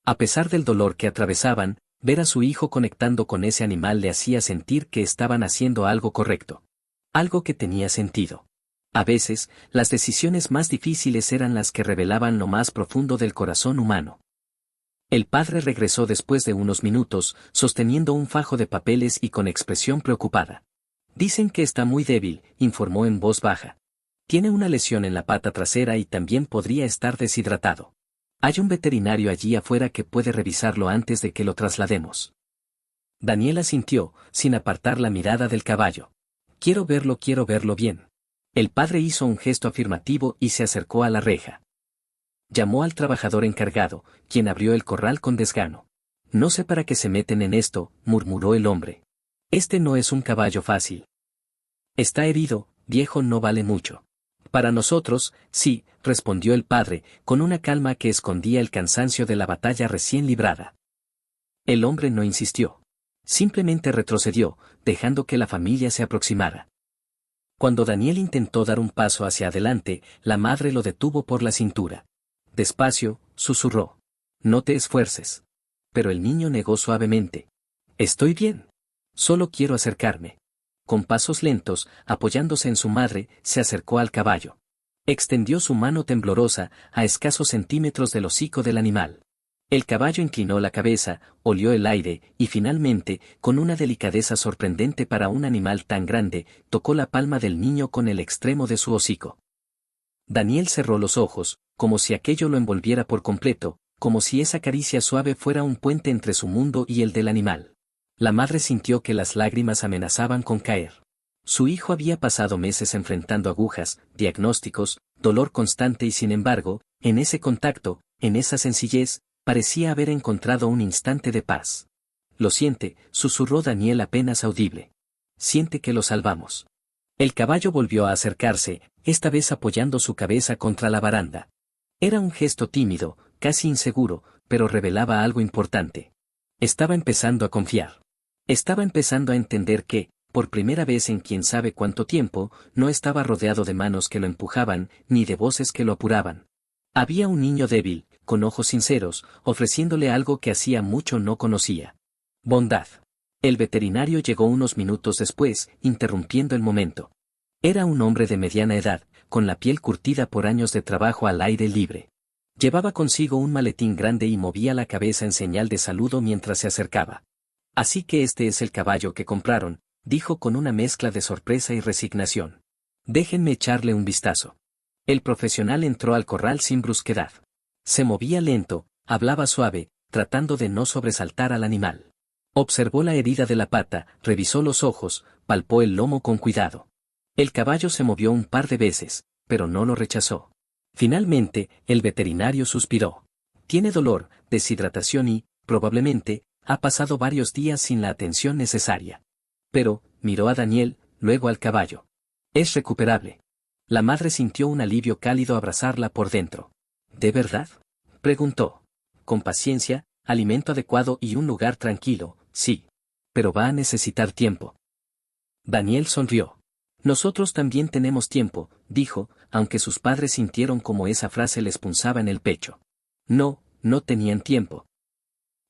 Speaker 1: A pesar del dolor que atravesaban, ver a su hijo conectando con ese animal le hacía sentir que estaban haciendo algo correcto. Algo que tenía sentido. A veces, las decisiones más difíciles eran las que revelaban lo más profundo del corazón humano. El padre regresó después de unos minutos, sosteniendo un fajo de papeles y con expresión preocupada. «Dicen que está muy débil», informó en voz baja. «Tiene una lesión en la pata trasera y también podría estar deshidratado. Hay un veterinario allí afuera que puede revisarlo antes de que lo traslademos». Daniel asintió, sin apartar la mirada del caballo. Quiero verlo bien». El padre hizo un gesto afirmativo y se acercó a la reja. Llamó al trabajador encargado, quien abrió el corral con desgano. «No sé para qué se meten en esto», murmuró el hombre. «Este no es un caballo fácil. Está herido, viejo, no vale mucho». «Para nosotros, sí», respondió el padre, con una calma que escondía el cansancio de la batalla recién librada. El hombre no insistió. Simplemente retrocedió, dejando que la familia se aproximara. Cuando Daniel intentó dar un paso hacia adelante, la madre lo detuvo por la cintura. «Despacio», susurró. «No te esfuerces». Pero el niño negó suavemente. «Estoy bien. Solo quiero acercarme». Con pasos lentos, apoyándose en su madre, se acercó al caballo. Extendió su mano temblorosa, a escasos centímetros del hocico del animal. El caballo inclinó la cabeza, olió el aire, y finalmente, con una delicadeza sorprendente para un animal tan grande, tocó la palma del niño con el extremo de su hocico. Daniel cerró los ojos, como si aquello lo envolviera por completo, como si esa caricia suave fuera un puente entre su mundo y el del animal. La madre sintió que las lágrimas amenazaban con caer. Su hijo había pasado meses enfrentando agujas, diagnósticos, dolor constante y sin embargo, en ese contacto, en esa sencillez, parecía haber encontrado un instante de paz. Lo siente, susurró Daniel apenas audible. Siente que lo salvamos. El caballo volvió a acercarse, esta vez apoyando su cabeza contra la baranda. Era un gesto tímido, casi inseguro, pero revelaba algo importante. Estaba empezando a confiar. Estaba empezando a entender que, por primera vez en quién sabe cuánto tiempo, no estaba rodeado de manos que lo empujaban, ni de voces que lo apuraban. Había un niño débil, con ojos sinceros, ofreciéndole algo que hacía mucho no conocía. Bondad. El veterinario llegó unos minutos después, interrumpiendo el momento. Era un hombre de mediana edad, con la piel curtida por años de trabajo al aire libre. Llevaba consigo un maletín grande y movía la cabeza en señal de saludo mientras se acercaba. Así que este es el caballo que compraron, dijo con una mezcla de sorpresa y resignación. Déjenme echarle un vistazo. El profesional entró al corral sin brusquedad. Se movía lento, hablaba suave, tratando de no sobresaltar al animal. Observó la herida de la pata, revisó los ojos, palpó el lomo con cuidado. El caballo se movió un par de veces, pero no lo rechazó. Finalmente, el veterinario suspiró. Tiene dolor, deshidratación y, probablemente, ha pasado varios días sin la atención necesaria. Pero, miró a Daniel, luego al caballo. Es recuperable. La madre sintió un alivio cálido abrazarla por dentro. ¿De verdad?, preguntó. Con paciencia, alimento adecuado y un lugar tranquilo, sí. Pero va a necesitar tiempo. Daniel sonrió. Nosotros también tenemos tiempo, dijo, aunque sus padres sintieron como esa frase les punzaba en el pecho. No, no tenían tiempo.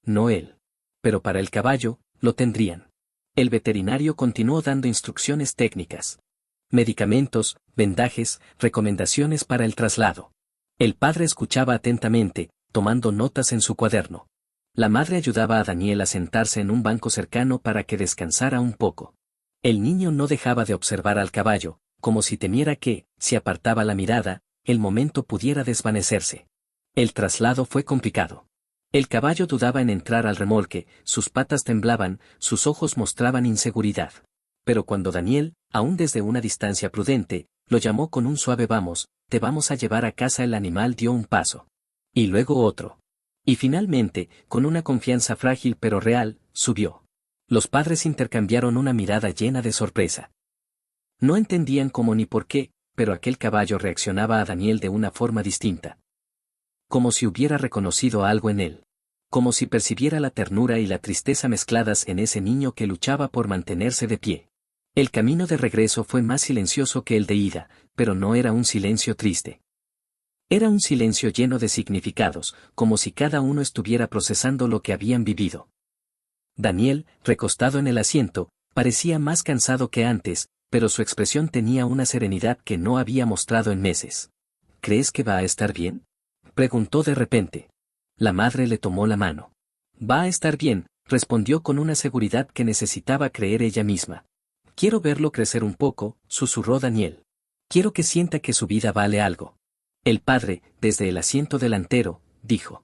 Speaker 1: No él. Pero para el caballo, lo tendrían. El veterinario continuó dando instrucciones técnicas. Medicamentos, vendajes, recomendaciones para el traslado. El padre escuchaba atentamente, tomando notas en su cuaderno. La madre ayudaba a Daniel a sentarse en un banco cercano para que descansara un poco. El niño no dejaba de observar al caballo, como si temiera que, si apartaba la mirada, el momento pudiera desvanecerse. El traslado fue complicado. El caballo dudaba en entrar al remolque, sus patas temblaban, sus ojos mostraban inseguridad. Pero cuando Daniel, aún desde una distancia prudente, lo llamó con un suave vamos, te vamos a llevar a casa, el animal dio un paso. Y luego otro. Y finalmente, con una confianza frágil pero real, subió. Los padres intercambiaron una mirada llena de sorpresa. No entendían cómo ni por qué, pero aquel caballo reaccionaba a Daniel de una forma distinta. Como si hubiera reconocido algo en él. Como si percibiera la ternura y la tristeza mezcladas en ese niño que luchaba por mantenerse de pie. El camino de regreso fue más silencioso que el de ida, pero no era un silencio triste. Era un silencio lleno de significados, como si cada uno estuviera procesando lo que habían vivido. Daniel, recostado en el asiento, parecía más cansado que antes, pero su expresión tenía una serenidad que no había mostrado en meses. ¿Crees que va a estar bien?, preguntó de repente. La madre le tomó la mano. Va a estar bien, respondió con una seguridad que necesitaba creer ella misma. Quiero verlo crecer un poco, susurró Daniel. Quiero que sienta que su vida vale algo. El padre, desde el asiento delantero, dijo.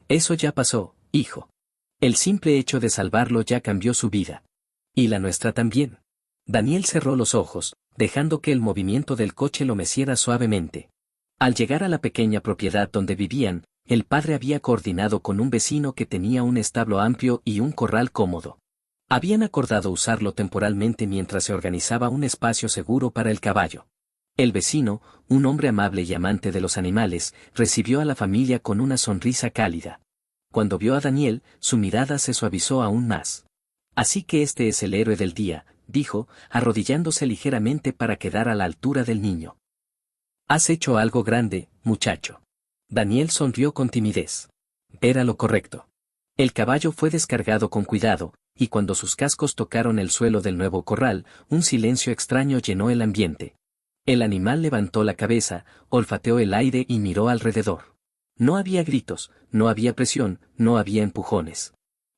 Speaker 1: Eso ya pasó, hijo. El simple hecho de salvarlo ya cambió su vida. Y la nuestra también. Daniel cerró los ojos, dejando que el movimiento del coche lo meciera suavemente. Al llegar a la pequeña propiedad donde vivían, el padre había coordinado con un vecino que tenía un establo amplio y un corral cómodo. Habían acordado usarlo temporalmente mientras se organizaba un espacio seguro para el caballo. El vecino, un hombre amable y amante de los animales, recibió a la familia con una sonrisa cálida. Cuando vio a Daniel, su mirada se suavizó aún más. Así que este es el héroe del día, dijo, arrodillándose ligeramente para quedar a la altura del niño. Has hecho algo grande, muchacho. Daniel sonrió con timidez. Era lo correcto. El caballo fue descargado con cuidado, y cuando sus cascos tocaron el suelo del nuevo corral, un silencio extraño llenó el ambiente. El animal levantó la cabeza, olfateó el aire y miró alrededor. No había gritos, no había presión, no había empujones.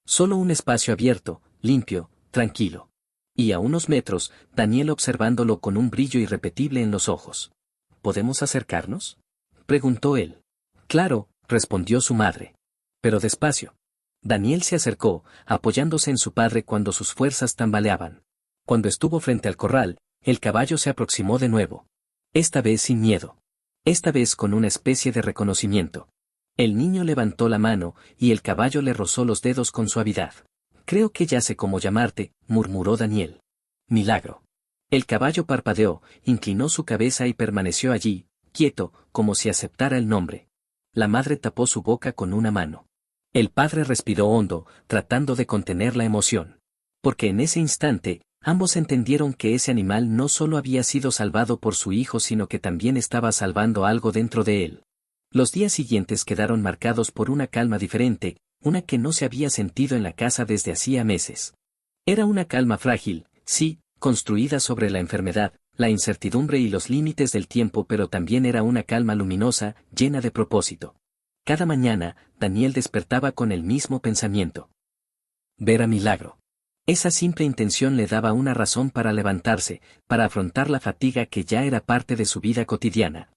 Speaker 1: Solo un espacio abierto, limpio, tranquilo. Y a unos metros, Daniel observándolo con un brillo irrepetible en los ojos. ¿Podemos acercarnos?, preguntó él. Claro, respondió su madre. Pero despacio. Daniel se acercó, apoyándose en su padre cuando sus fuerzas tambaleaban. Cuando estuvo frente al corral, El caballo se aproximó de nuevo. Esta vez sin miedo. Esta vez con una especie de reconocimiento. El niño levantó la mano, y el caballo le rozó los dedos con suavidad. Creo que ya sé cómo llamarte, murmuró Daniel. Milagro. El caballo parpadeó, inclinó su cabeza y permaneció allí, quieto, como si aceptara el nombre. La madre tapó su boca con una mano. El padre respiró hondo, tratando de contener la emoción. Porque en ese instante, ambos entendieron que ese animal no solo había sido salvado por su hijo, sino que también estaba salvando algo dentro de él. Los días siguientes quedaron marcados por una calma diferente, una que no se había sentido en la casa desde hacía meses. Era una calma frágil, sí, construida sobre la enfermedad, la incertidumbre y los límites del tiempo, pero también era una calma luminosa, llena de propósito. Cada mañana, Daniel despertaba con el mismo pensamiento. Ver a Milagro. Esa simple intención le daba una razón para levantarse, para afrontar la fatiga que ya era parte de su vida cotidiana.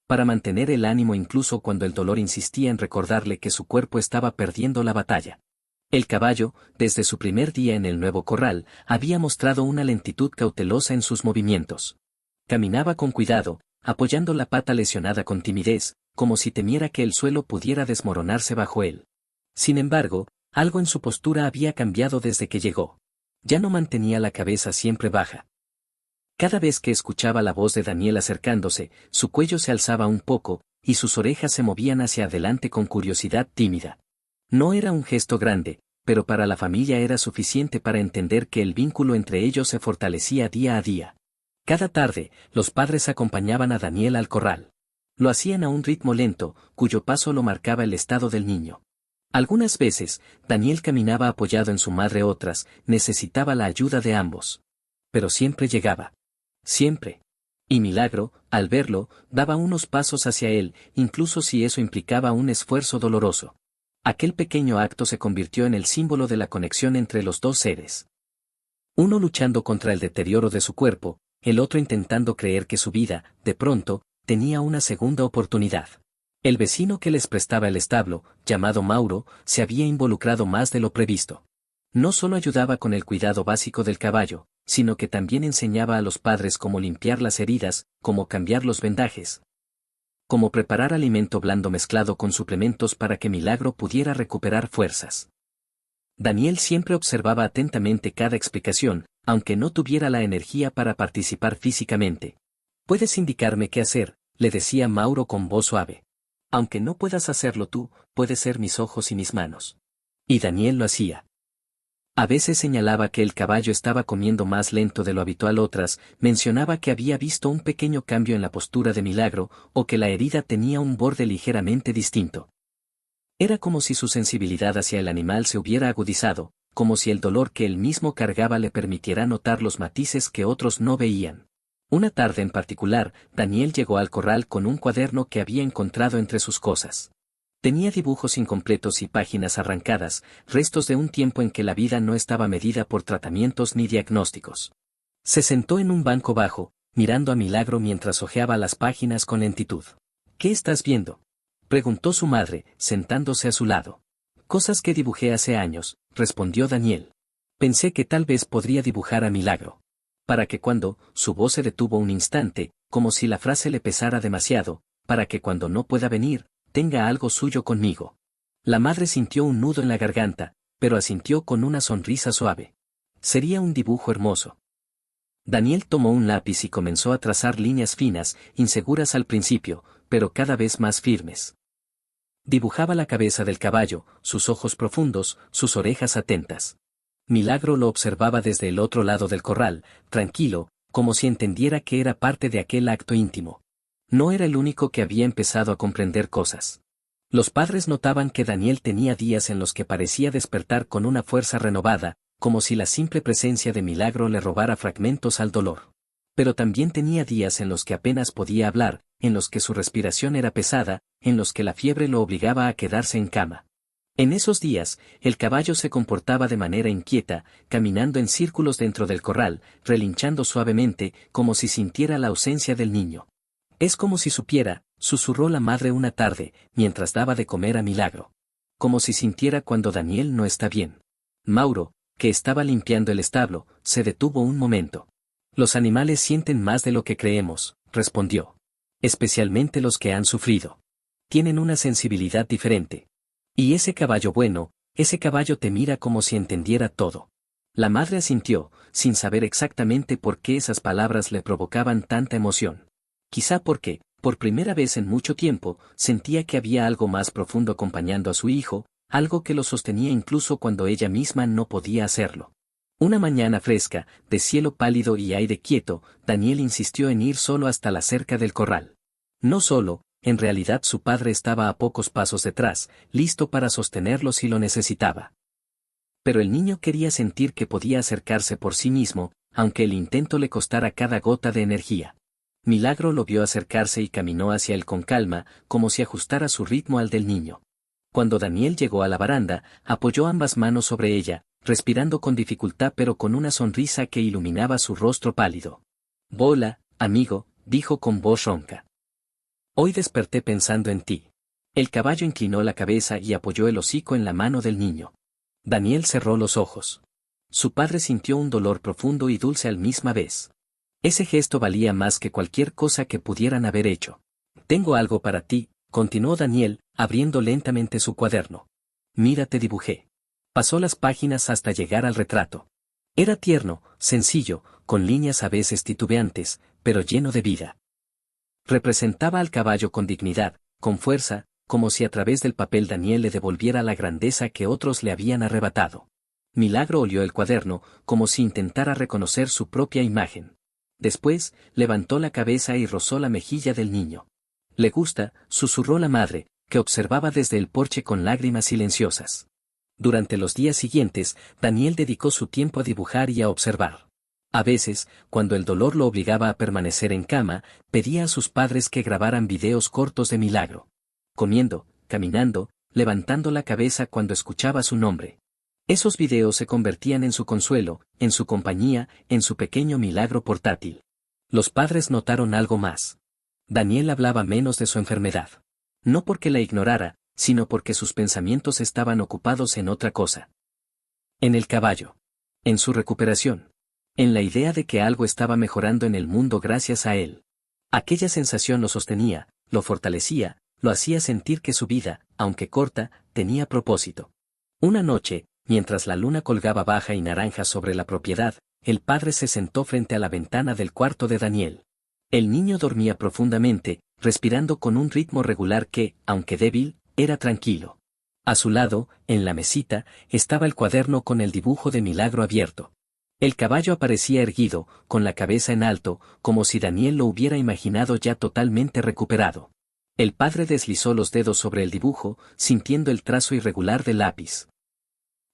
Speaker 1: Para mantener el ánimo incluso cuando el dolor insistía en recordarle que su cuerpo estaba perdiendo la batalla. El caballo, desde su primer día en el nuevo corral, había mostrado una lentitud cautelosa en sus movimientos. Caminaba con cuidado, apoyando la pata lesionada con timidez, como si temiera que el suelo pudiera desmoronarse bajo él. Sin embargo, algo en su postura había cambiado desde que llegó. Ya no mantenía la cabeza siempre baja. Cada vez que escuchaba la voz de Daniel acercándose, su cuello se alzaba un poco, y sus orejas se movían hacia adelante con curiosidad tímida. No era un gesto grande, pero para la familia era suficiente para entender que el vínculo entre ellos se fortalecía día a día. Cada tarde, los padres acompañaban a Daniel al corral. Lo hacían a un ritmo lento, cuyo paso lo marcaba el estado del niño. Algunas veces, Daniel caminaba apoyado en su madre, otras, necesitaba la ayuda de ambos. Pero siempre llegaba. Siempre. Y Milagro, al verlo, daba unos pasos hacia él, incluso si eso implicaba un esfuerzo doloroso. Aquel pequeño acto se convirtió en el símbolo de la conexión entre los dos seres. Uno luchando contra el deterioro de su cuerpo, el otro intentando creer que su vida, de pronto, tenía una segunda oportunidad. El vecino que les prestaba el establo, llamado Mauro, se había involucrado más de lo previsto. No solo ayudaba con el cuidado básico del caballo, sino que también enseñaba a los padres cómo limpiar las heridas, cómo cambiar los vendajes, cómo preparar alimento blando mezclado con suplementos para que Milagro pudiera recuperar fuerzas. Daniel siempre observaba atentamente cada explicación, aunque no tuviera la energía para participar físicamente. «¿Puedes indicarme qué hacer?», le decía Mauro con voz suave. «Aunque no puedas hacerlo tú, puedes ser mis ojos y mis manos». Y Daniel lo hacía. A veces señalaba que el caballo estaba comiendo más lento de lo habitual, otras, mencionaba que había visto un pequeño cambio en la postura de Milagro, o que la herida tenía un borde ligeramente distinto. Era como si su sensibilidad hacia el animal se hubiera agudizado, como si el dolor que él mismo cargaba le permitiera notar los matices que otros no veían. Una tarde en particular, Daniel llegó al corral con un cuaderno que había encontrado entre sus cosas. Tenía dibujos incompletos y páginas arrancadas, restos de un tiempo en que la vida no estaba medida por tratamientos ni diagnósticos. Se sentó en un banco bajo, mirando a Milagro mientras hojeaba las páginas con lentitud. «¿Qué estás viendo?», preguntó su madre, sentándose a su lado. «Cosas que dibujé hace años», respondió Daniel. «Pensé que tal vez podría dibujar a Milagro. Para que cuando», su voz se detuvo un instante, como si la frase le pesara demasiado, «para que cuando no pueda venir, tenga algo suyo conmigo». La madre sintió un nudo en la garganta, pero asintió con una sonrisa suave. «Sería un dibujo hermoso». Daniel tomó un lápiz y comenzó a trazar líneas finas, inseguras al principio, pero cada vez más firmes. Dibujaba la cabeza del caballo, sus ojos profundos, sus orejas atentas. Milagro lo observaba desde el otro lado del corral, tranquilo, como si entendiera que era parte de aquel acto íntimo. No era el único que había empezado a comprender cosas. Los padres notaban que Daniel tenía días en los que parecía despertar con una fuerza renovada, como si la simple presencia de Milagro le robara fragmentos al dolor. Pero también tenía días en los que apenas podía hablar, en los que su respiración era pesada, en los que la fiebre lo obligaba a quedarse en cama. En esos días, el caballo se comportaba de manera inquieta, caminando en círculos dentro del corral, relinchando suavemente, como si sintiera la ausencia del niño. «Es como si supiera», susurró la madre una tarde, mientras daba de comer a Milagro. «Como si sintiera cuando Daniel no está bien». Mauro, que estaba limpiando el establo, se detuvo un momento. Los animales sienten más de lo que creemos, respondió. Especialmente los que han sufrido. Tienen una sensibilidad diferente. Y ese caballo bueno, ese caballo te mira como si entendiera todo. La madre asintió, sin saber exactamente por qué esas palabras le provocaban tanta emoción. Quizá porque, por primera vez en mucho tiempo, sentía que había algo más profundo acompañando a su hijo, algo que lo sostenía incluso cuando ella misma no podía hacerlo. Una mañana fresca, de cielo pálido y aire quieto, Daniel insistió en ir solo hasta la cerca del corral. No solo, en realidad su padre estaba a pocos pasos detrás, listo para sostenerlo si lo necesitaba. Pero el niño quería sentir que podía acercarse por sí mismo, aunque el intento le costara cada gota de energía. Milagro lo vio acercarse y caminó hacia él con calma, como si ajustara su ritmo al del niño. Cuando Daniel llegó a la baranda, apoyó ambas manos sobre ella, respirando con dificultad pero con una sonrisa que iluminaba su rostro pálido. «Hola, amigo», dijo con voz ronca. «Hoy desperté pensando en ti». El caballo inclinó la cabeza y apoyó el hocico en la mano del niño. Daniel cerró los ojos. Su padre sintió un dolor profundo y dulce al misma vez. Ese gesto valía más que cualquier cosa que pudieran haber hecho. «Tengo algo para ti», continuó Daniel, abriendo lentamente su cuaderno. «Mira, te dibujé». Pasó las páginas hasta llegar al retrato. Era tierno, sencillo, con líneas a veces titubeantes, pero lleno de vida. Representaba al caballo con dignidad, con fuerza, como si a través del papel Daniel le devolviera la grandeza que otros le habían arrebatado. Milagro olió el cuaderno, como si intentara reconocer su propia imagen. Después, levantó la cabeza y rozó la mejilla del niño. «Le gusta», susurró la madre, que observaba desde el porche con lágrimas silenciosas. Durante los días siguientes, Daniel dedicó su tiempo a dibujar y a observar. A veces, cuando el dolor lo obligaba a permanecer en cama, pedía a sus padres que grabaran videos cortos de Milagro. Comiendo, caminando, levantando la cabeza cuando escuchaba su nombre. Esos videos se convertían en su consuelo, en su compañía, en su pequeño milagro portátil. Los padres notaron algo más. Daniel hablaba menos de su enfermedad. No porque la ignorara, sino porque sus pensamientos estaban ocupados en otra cosa. En el caballo. En su recuperación. En la idea de que algo estaba mejorando en el mundo gracias a él. Aquella sensación lo sostenía, lo fortalecía, lo hacía sentir que su vida, aunque corta, tenía propósito. Una noche, mientras la luna colgaba baja y naranja sobre la propiedad, el padre se sentó frente a la ventana del cuarto de Daniel. El niño dormía profundamente, respirando con un ritmo regular que, aunque débil, era tranquilo. A su lado, en la mesita, estaba el cuaderno con el dibujo de Milagro abierto. El caballo aparecía erguido, con la cabeza en alto, como si Daniel lo hubiera imaginado ya totalmente recuperado. El padre deslizó los dedos sobre el dibujo, sintiendo el trazo irregular del lápiz.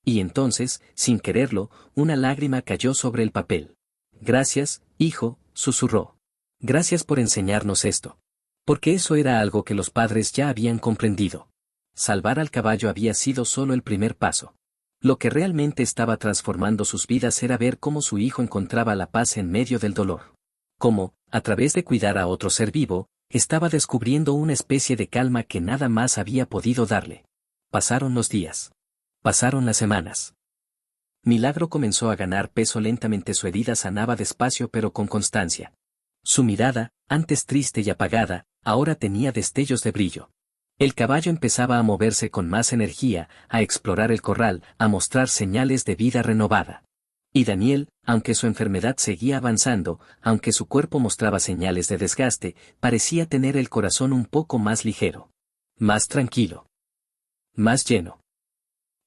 Speaker 1: Y entonces, sin quererlo, una lágrima cayó sobre el papel. «Gracias, hijo», susurró. «Gracias por enseñarnos esto». Porque eso era algo que los padres ya habían comprendido. Salvar al caballo había sido solo el primer paso. Lo que realmente estaba transformando sus vidas era ver cómo su hijo encontraba la paz en medio del dolor. Cómo, a través de cuidar a otro ser vivo, estaba descubriendo una especie de calma que nada más había podido darle. Pasaron los días. Pasaron las semanas. Milagro comenzó a ganar peso lentamente, su herida sanaba despacio pero con constancia. Su mirada, antes triste y apagada, ahora tenía destellos de brillo. El caballo empezaba a moverse con más energía, a explorar el corral, a mostrar señales de vida renovada. Y Daniel, aunque su enfermedad seguía avanzando, aunque su cuerpo mostraba señales de desgaste, parecía tener el corazón un poco más ligero. Más tranquilo. Más lleno.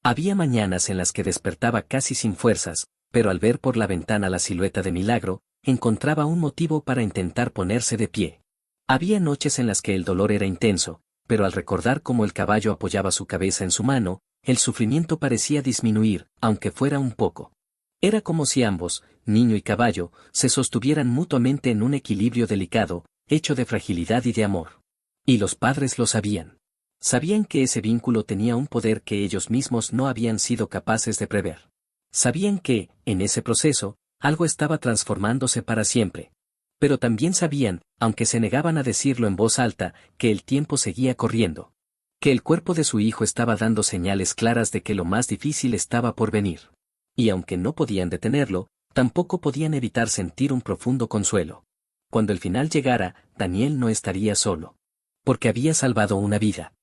Speaker 1: Había mañanas en las que despertaba casi sin fuerzas, pero al ver por la ventana la silueta de Milagro, encontraba un motivo para intentar ponerse de pie. Había noches en las que el dolor era intenso, pero al recordar cómo el caballo apoyaba su cabeza en su mano, el sufrimiento parecía disminuir, aunque fuera un poco. Era como si ambos, niño y caballo, se sostuvieran mutuamente en un equilibrio delicado, hecho de fragilidad y de amor. Y los padres lo sabían. Sabían que ese vínculo tenía un poder que ellos mismos no habían sido capaces de prever. Sabían que, en ese proceso, algo estaba transformándose para siempre. Pero también sabían, aunque se negaban a decirlo en voz alta, que el tiempo seguía corriendo. Que el cuerpo de su hijo estaba dando señales claras de que lo más difícil estaba por venir. Y aunque no podían detenerlo, Tampoco podían evitar sentir un profundo consuelo. Cuando el final llegara, Daniel no estaría solo. Porque había salvado una vida.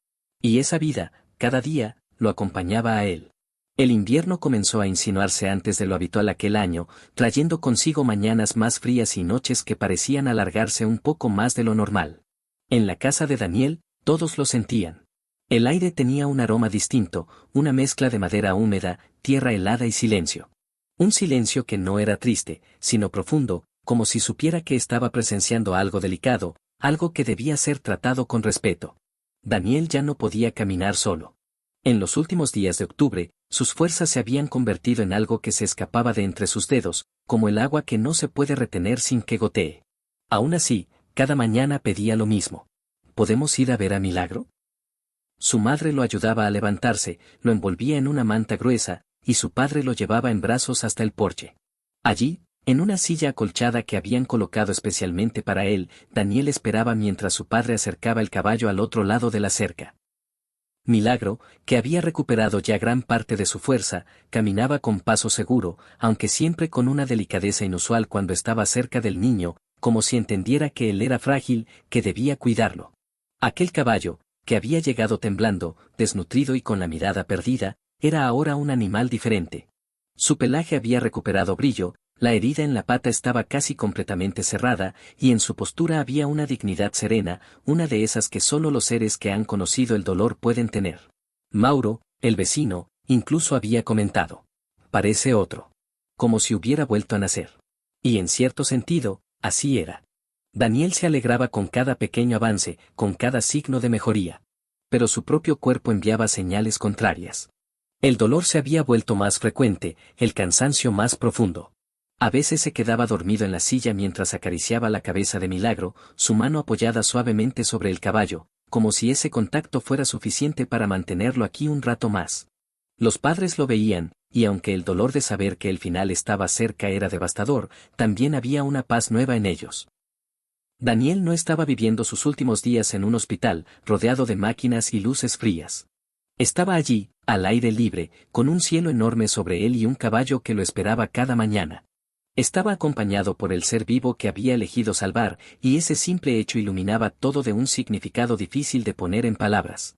Speaker 1: Y esa vida, cada día, lo acompañaba a él. El invierno comenzó a insinuarse antes de lo habitual aquel año, trayendo consigo mañanas más frías y noches que parecían alargarse un poco más de lo normal. En la casa de Daniel, todos lo sentían. El aire tenía un aroma distinto, una mezcla de madera húmeda, tierra helada y silencio. Un silencio que no era triste, sino profundo, como si supiera que estaba presenciando algo delicado, algo que debía ser tratado con respeto. Daniel ya no podía caminar solo. En los últimos días de octubre, sus fuerzas se habían convertido en algo que se escapaba de entre sus dedos, como el agua que no se puede retener sin que gotee. Aún así, cada mañana pedía lo mismo. ¿Podemos ir a ver a Milagro? Su madre lo ayudaba a levantarse, lo envolvía en una manta gruesa, y su padre lo llevaba en brazos hasta el porche. Allí, en una silla acolchada que habían colocado especialmente para él, Daniel esperaba mientras su padre acercaba el caballo al otro lado de la cerca. Milagro, que había recuperado ya gran parte de su fuerza, caminaba con paso seguro, aunque siempre con una delicadeza inusual cuando estaba cerca del niño, como si entendiera que él era frágil, que debía cuidarlo. Aquel caballo, que había llegado temblando, desnutrido y con la mirada perdida, era ahora un animal diferente. Su pelaje había recuperado brillo, la herida en la pata estaba casi completamente cerrada, y en su postura había una dignidad serena, una de esas que solo los seres que han conocido el dolor pueden tener. Mauro, el vecino, incluso había comentado: parece otro. Como si hubiera vuelto a nacer. Y en cierto sentido, así era. Daniel se alegraba con cada pequeño avance, con cada signo de mejoría. Pero su propio cuerpo enviaba señales contrarias. El dolor se había vuelto más frecuente, el cansancio más profundo. A veces se quedaba dormido en la silla mientras acariciaba la cabeza de Milagro, su mano apoyada suavemente sobre el caballo, como si ese contacto fuera suficiente para mantenerlo aquí un rato más. Los padres lo veían, y aunque el dolor de saber que el final estaba cerca era devastador, también había una paz nueva en ellos. Daniel no estaba viviendo sus últimos días en un hospital, rodeado de máquinas y luces frías. Estaba allí, al aire libre, con un cielo enorme sobre él y un caballo que lo esperaba cada mañana. Estaba acompañado por el ser vivo que había elegido salvar, y ese simple hecho iluminaba todo de un significado difícil de poner en palabras.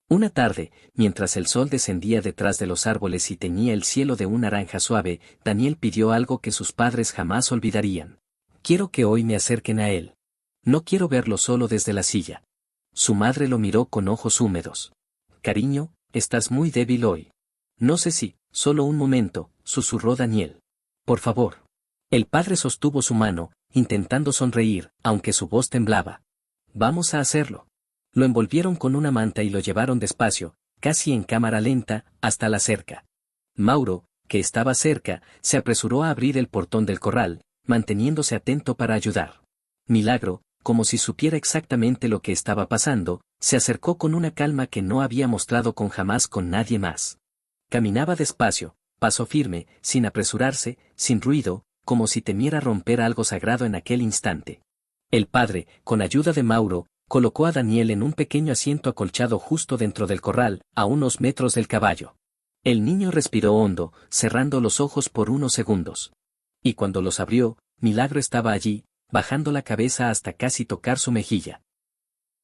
Speaker 1: Una tarde, mientras el sol descendía detrás de los árboles y teñía el cielo de un naranja suave, Daniel pidió algo que sus padres jamás olvidarían. Quiero que hoy me acerquen a él. No quiero verlo solo desde la silla. Su madre lo miró con ojos húmedos. Cariño, estás muy débil hoy. No sé si, solo un momento, susurró Daniel. Por favor. El padre sostuvo su mano, intentando sonreír, aunque su voz temblaba. Vamos a hacerlo. Lo envolvieron con una manta y lo llevaron despacio, casi en cámara lenta, hasta la cerca. Mauro, que estaba cerca, se apresuró a abrir el portón del corral, manteniéndose atento para ayudar. Milagro, como si supiera exactamente lo que estaba pasando, se acercó con una calma que no había mostrado jamás con nadie más. Caminaba despacio, paso firme, sin apresurarse, sin ruido, como si temiera romper algo sagrado en aquel instante. El padre, con ayuda de Mauro, colocó a Daniel en un pequeño asiento acolchado justo dentro del corral, a unos metros del caballo. El niño respiró hondo, cerrando los ojos por unos segundos. Y cuando los abrió, Milagro estaba allí, bajando la cabeza hasta casi tocar su mejilla.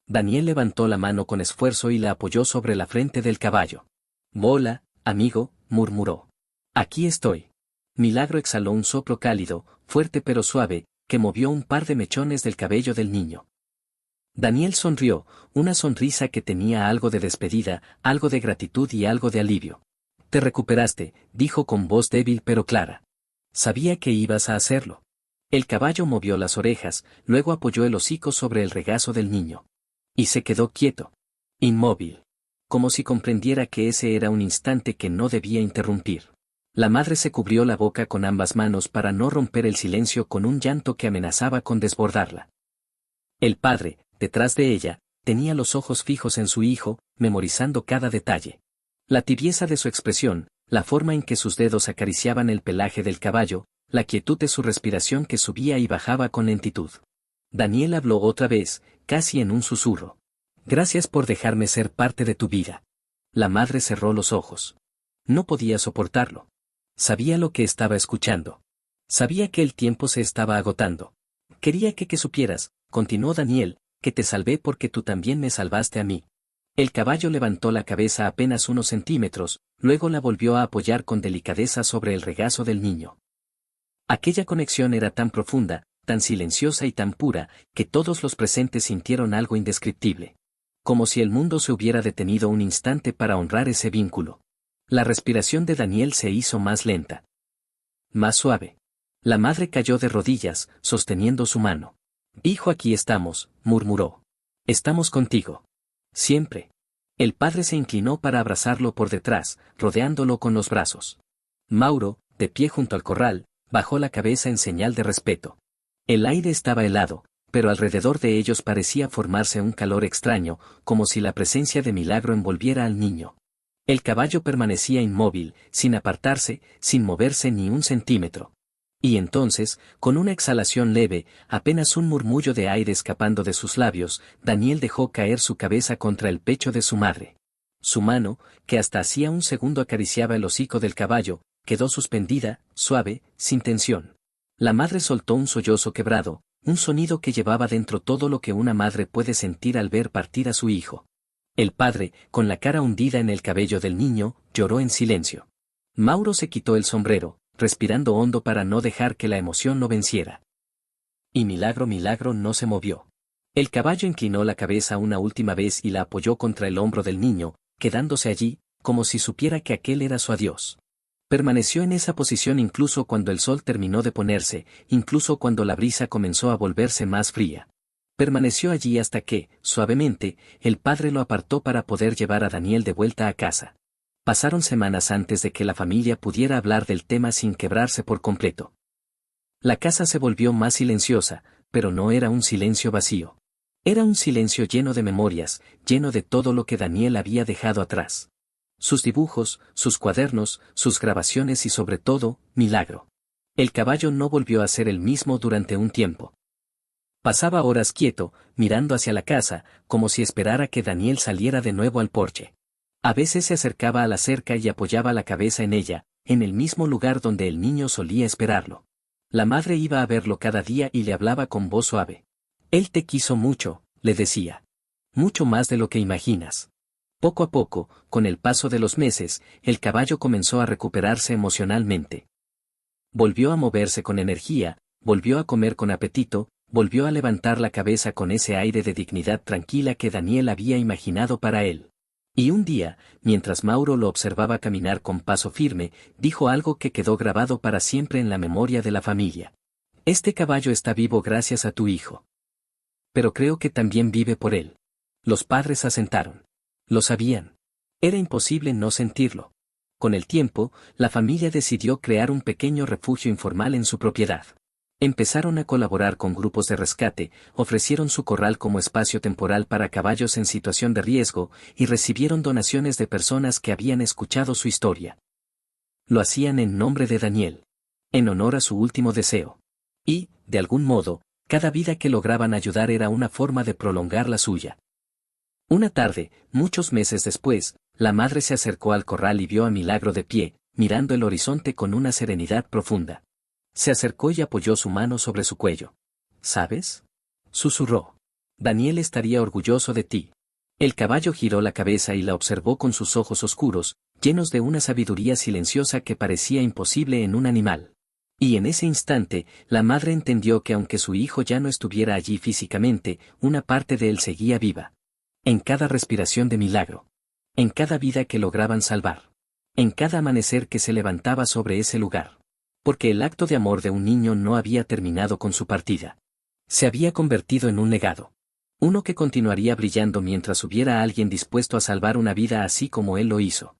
Speaker 1: Daniel levantó la mano con esfuerzo y la apoyó sobre la frente del caballo. «Hola, amigo», murmuró. «Aquí estoy». Milagro exhaló un soplo cálido, fuerte pero suave, que movió un par de mechones del cabello del niño. Daniel sonrió, una sonrisa que tenía algo de despedida, algo de gratitud y algo de alivio. «Te recuperaste», dijo con voz débil pero clara. «Sabía que ibas a hacerlo». El caballo movió las orejas, luego apoyó el hocico sobre el regazo del niño. Y se quedó quieto. Inmóvil. Como si comprendiera que ese era un instante que no debía interrumpir. La madre se cubrió la boca con ambas manos para no romper el silencio con un llanto que amenazaba con desbordarla. El padre, detrás de ella, tenía los ojos fijos en su hijo, memorizando cada detalle. La tibieza de su expresión, la forma en que sus dedos acariciaban el pelaje del caballo, la quietud de su respiración que subía y bajaba con lentitud. Daniel habló otra vez, casi en un susurro. «Gracias por dejarme ser parte de tu vida». La madre cerró los ojos. No podía soportarlo. Sabía lo que estaba escuchando. Sabía que el tiempo se estaba agotando. Quería que supieras, continuó Daniel, que te salvé porque tú también me salvaste a mí. El caballo levantó la cabeza apenas unos centímetros, luego la volvió a apoyar con delicadeza sobre el regazo del niño. Aquella conexión era tan profunda, tan silenciosa y tan pura, que todos los presentes sintieron algo indescriptible. Como si el mundo se hubiera detenido un instante para honrar ese vínculo. La respiración de Daniel se hizo más lenta. Más suave. La madre cayó de rodillas, sosteniendo su mano. Hijo, aquí estamos, murmuró. Estamos contigo. Siempre. El padre se inclinó para abrazarlo por detrás, rodeándolo con los brazos. Mauro, de pie junto al corral, bajó la cabeza en señal de respeto. El aire estaba helado, pero alrededor de ellos parecía formarse un calor extraño, como si la presencia de Milagro envolviera al niño. El caballo permanecía inmóvil, sin apartarse, sin moverse ni un centímetro. Y entonces, con una exhalación leve, apenas un murmullo de aire escapando de sus labios, Daniel dejó caer su cabeza contra el pecho de su madre. Su mano, que hasta hacía un segundo acariciaba el hocico del caballo, quedó suspendida, suave, sin tensión. La madre soltó un sollozo quebrado, un sonido que llevaba dentro todo lo que una madre puede sentir al ver partir a su hijo. El padre, con la cara hundida en el cabello del niño, lloró en silencio. Mauro se quitó el sombrero, respirando hondo para no dejar que la emoción lo venciera. Y Milagro no se movió. El caballo inclinó la cabeza una última vez y la apoyó contra el hombro del niño, quedándose allí, como si supiera que aquel era su adiós. Permaneció en esa posición incluso cuando el sol terminó de ponerse, incluso cuando la brisa comenzó a volverse más fría. Permaneció allí hasta que, suavemente, el padre lo apartó para poder llevar a Daniel de vuelta a casa. Pasaron semanas antes de que la familia pudiera hablar del tema sin quebrarse por completo. La casa se volvió más silenciosa, pero no era un silencio vacío. Era un silencio lleno de memorias, lleno de todo lo que Daniel había dejado atrás. Sus dibujos, sus cuadernos, sus grabaciones y sobre todo, Milagro. El caballo no volvió a ser el mismo durante un tiempo. Pasaba horas quieto, mirando hacia la casa, como si esperara que Daniel saliera de nuevo al porche. A veces se acercaba a la cerca y apoyaba la cabeza en ella, en el mismo lugar donde el niño solía esperarlo. La madre iba a verlo cada día y le hablaba con voz suave. Él te quiso mucho, le decía. Mucho más de lo que imaginas. Poco a poco, con el paso de los meses, el caballo comenzó a recuperarse emocionalmente. Volvió a moverse con energía, volvió a comer con apetito, volvió a levantar la cabeza con ese aire de dignidad tranquila que Daniel había imaginado para él. Y un día, mientras Mauro lo observaba caminar con paso firme, dijo algo que quedó grabado para siempre en la memoria de la familia. Este caballo está vivo gracias a tu hijo. Pero creo que también vive por él. Los padres asentaron. Lo sabían. Era imposible no sentirlo. Con el tiempo, la familia decidió crear un pequeño refugio informal en su propiedad. Empezaron a colaborar con grupos de rescate, ofrecieron su corral como espacio temporal para caballos en situación de riesgo, y recibieron donaciones de personas que habían escuchado su historia. Lo hacían en nombre de Daniel. En honor a su último deseo. Y, de algún modo, cada vida que lograban ayudar era una forma de prolongar la suya. Una tarde, muchos meses después, la madre se acercó al corral y vio a Milagro de pie, mirando el horizonte con una serenidad profunda. Se acercó y apoyó su mano sobre su cuello. ¿Sabes? Susurró. Daniel estaría orgulloso de ti. El caballo giró la cabeza y la observó con sus ojos oscuros, llenos de una sabiduría silenciosa que parecía imposible en un animal. Y en ese instante, la madre entendió que aunque su hijo ya no estuviera allí físicamente, una parte de él seguía viva. En cada respiración de Milagro. En cada vida que lograban salvar. En cada amanecer que se levantaba sobre ese lugar. Porque el acto de amor de un niño no había terminado con su partida. Se había convertido en un legado. Uno que continuaría brillando mientras hubiera alguien dispuesto a salvar una vida así como él lo hizo.